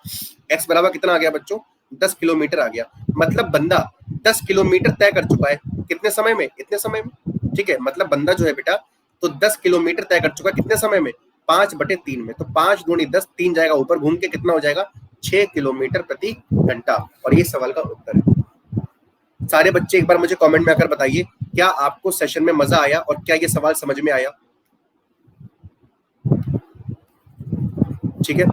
x बराबर कितना आ गया बच्चों? 10 किलोमीटर आ गया। मतलब बंदा 10 किलोमीटर तय कर चुका है। कितने समय में? इतने समय में। ठीक है, मतलब बंदा जो है बेटा, तो 10 किलोमीटर तय कर चुका है। कितने समय में? 5/3 में। तो 5 × 10, 3 जाएगा ऊपर घूम के, कितना हो जाएगा? 6 किलोमीटर प्रति घंटा। और ये सवाल का उत्तर है। सारे बच्चे एक बार मुझे कमेंट में आकर बताइए, क्या आपको सेशन में मजा आया और क्या ये सवाल समझ में आया? ठीक है,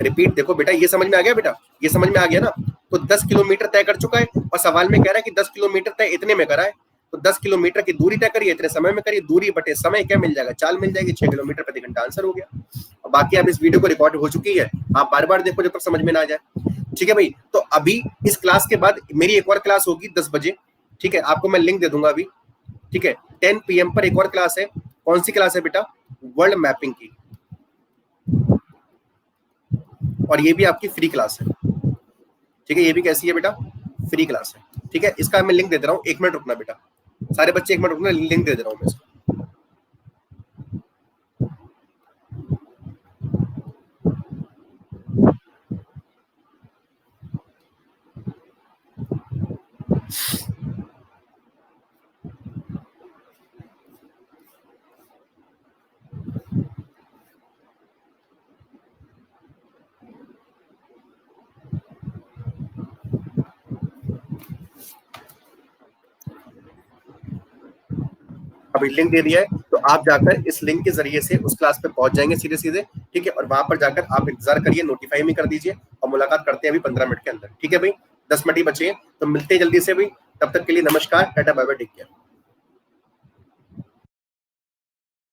रिपीट। देखो बेटा, ये समझ में आ गया बेटा? ये समझ में आ गया ना? तो 10 किलोमीटर तय कर चुका है और सवाल में कह रहा है कि 10 किलोमीटर तय इतने में करा है, तो 10 किलोमीटर की दूरी तय करिए, इतने समय में करिए। दूरी बटे समय क्या मिल जाएगा? चाल मिल जाएगी, 6 किलोमीटर प्रति घंटा। आंसर हो गया। और बाकी अब इस वीडियो को रिकॉर्ड हो चुकी है, आप बार बार देखो जब तक समझ में ना आ जाए। ठीक है भाई, तो अभी इस क्लास के बाद मेरी एक और क्लास होगी 10 बजे। ठीक है, आपको मैं लिंक दे दूंगा अभी। ठीक है, 10 PM पर एक और क्लास है। कौन सी क्लास है बेटा? वर्ल्ड मैपिंग की। और ये भी आपकी फ्री क्लास है, ठीक है। ये भी कैसी है बेटा, फ्री क्लास है, ठीक है। इसका मैं लिंक दे दे रहा हूँ, 1 मिनट रुकना बेटा, सारे बच्चे 1 मिनट रुकना, लिंक दे दे रहा हूँ मैं इसका। अभी लिंक दे दिया है, तो आप जाकर इस लिंक के जरिए से उस क्लास पे पहुंच जाएंगे सीधे सीधे, ठीक है। और वहां पर जाकर आप इंतजार करिए, नोटिफाई भी कर दीजिए, और मुलाकात करते हैं अभी 15 मिनट के अंदर, ठीक है भाई। 10 मिनट ही बचे हैं, तो मिलते हैं जल्दी से भाई। तब तक के लिए नमस्कार, tata bye bye, take care.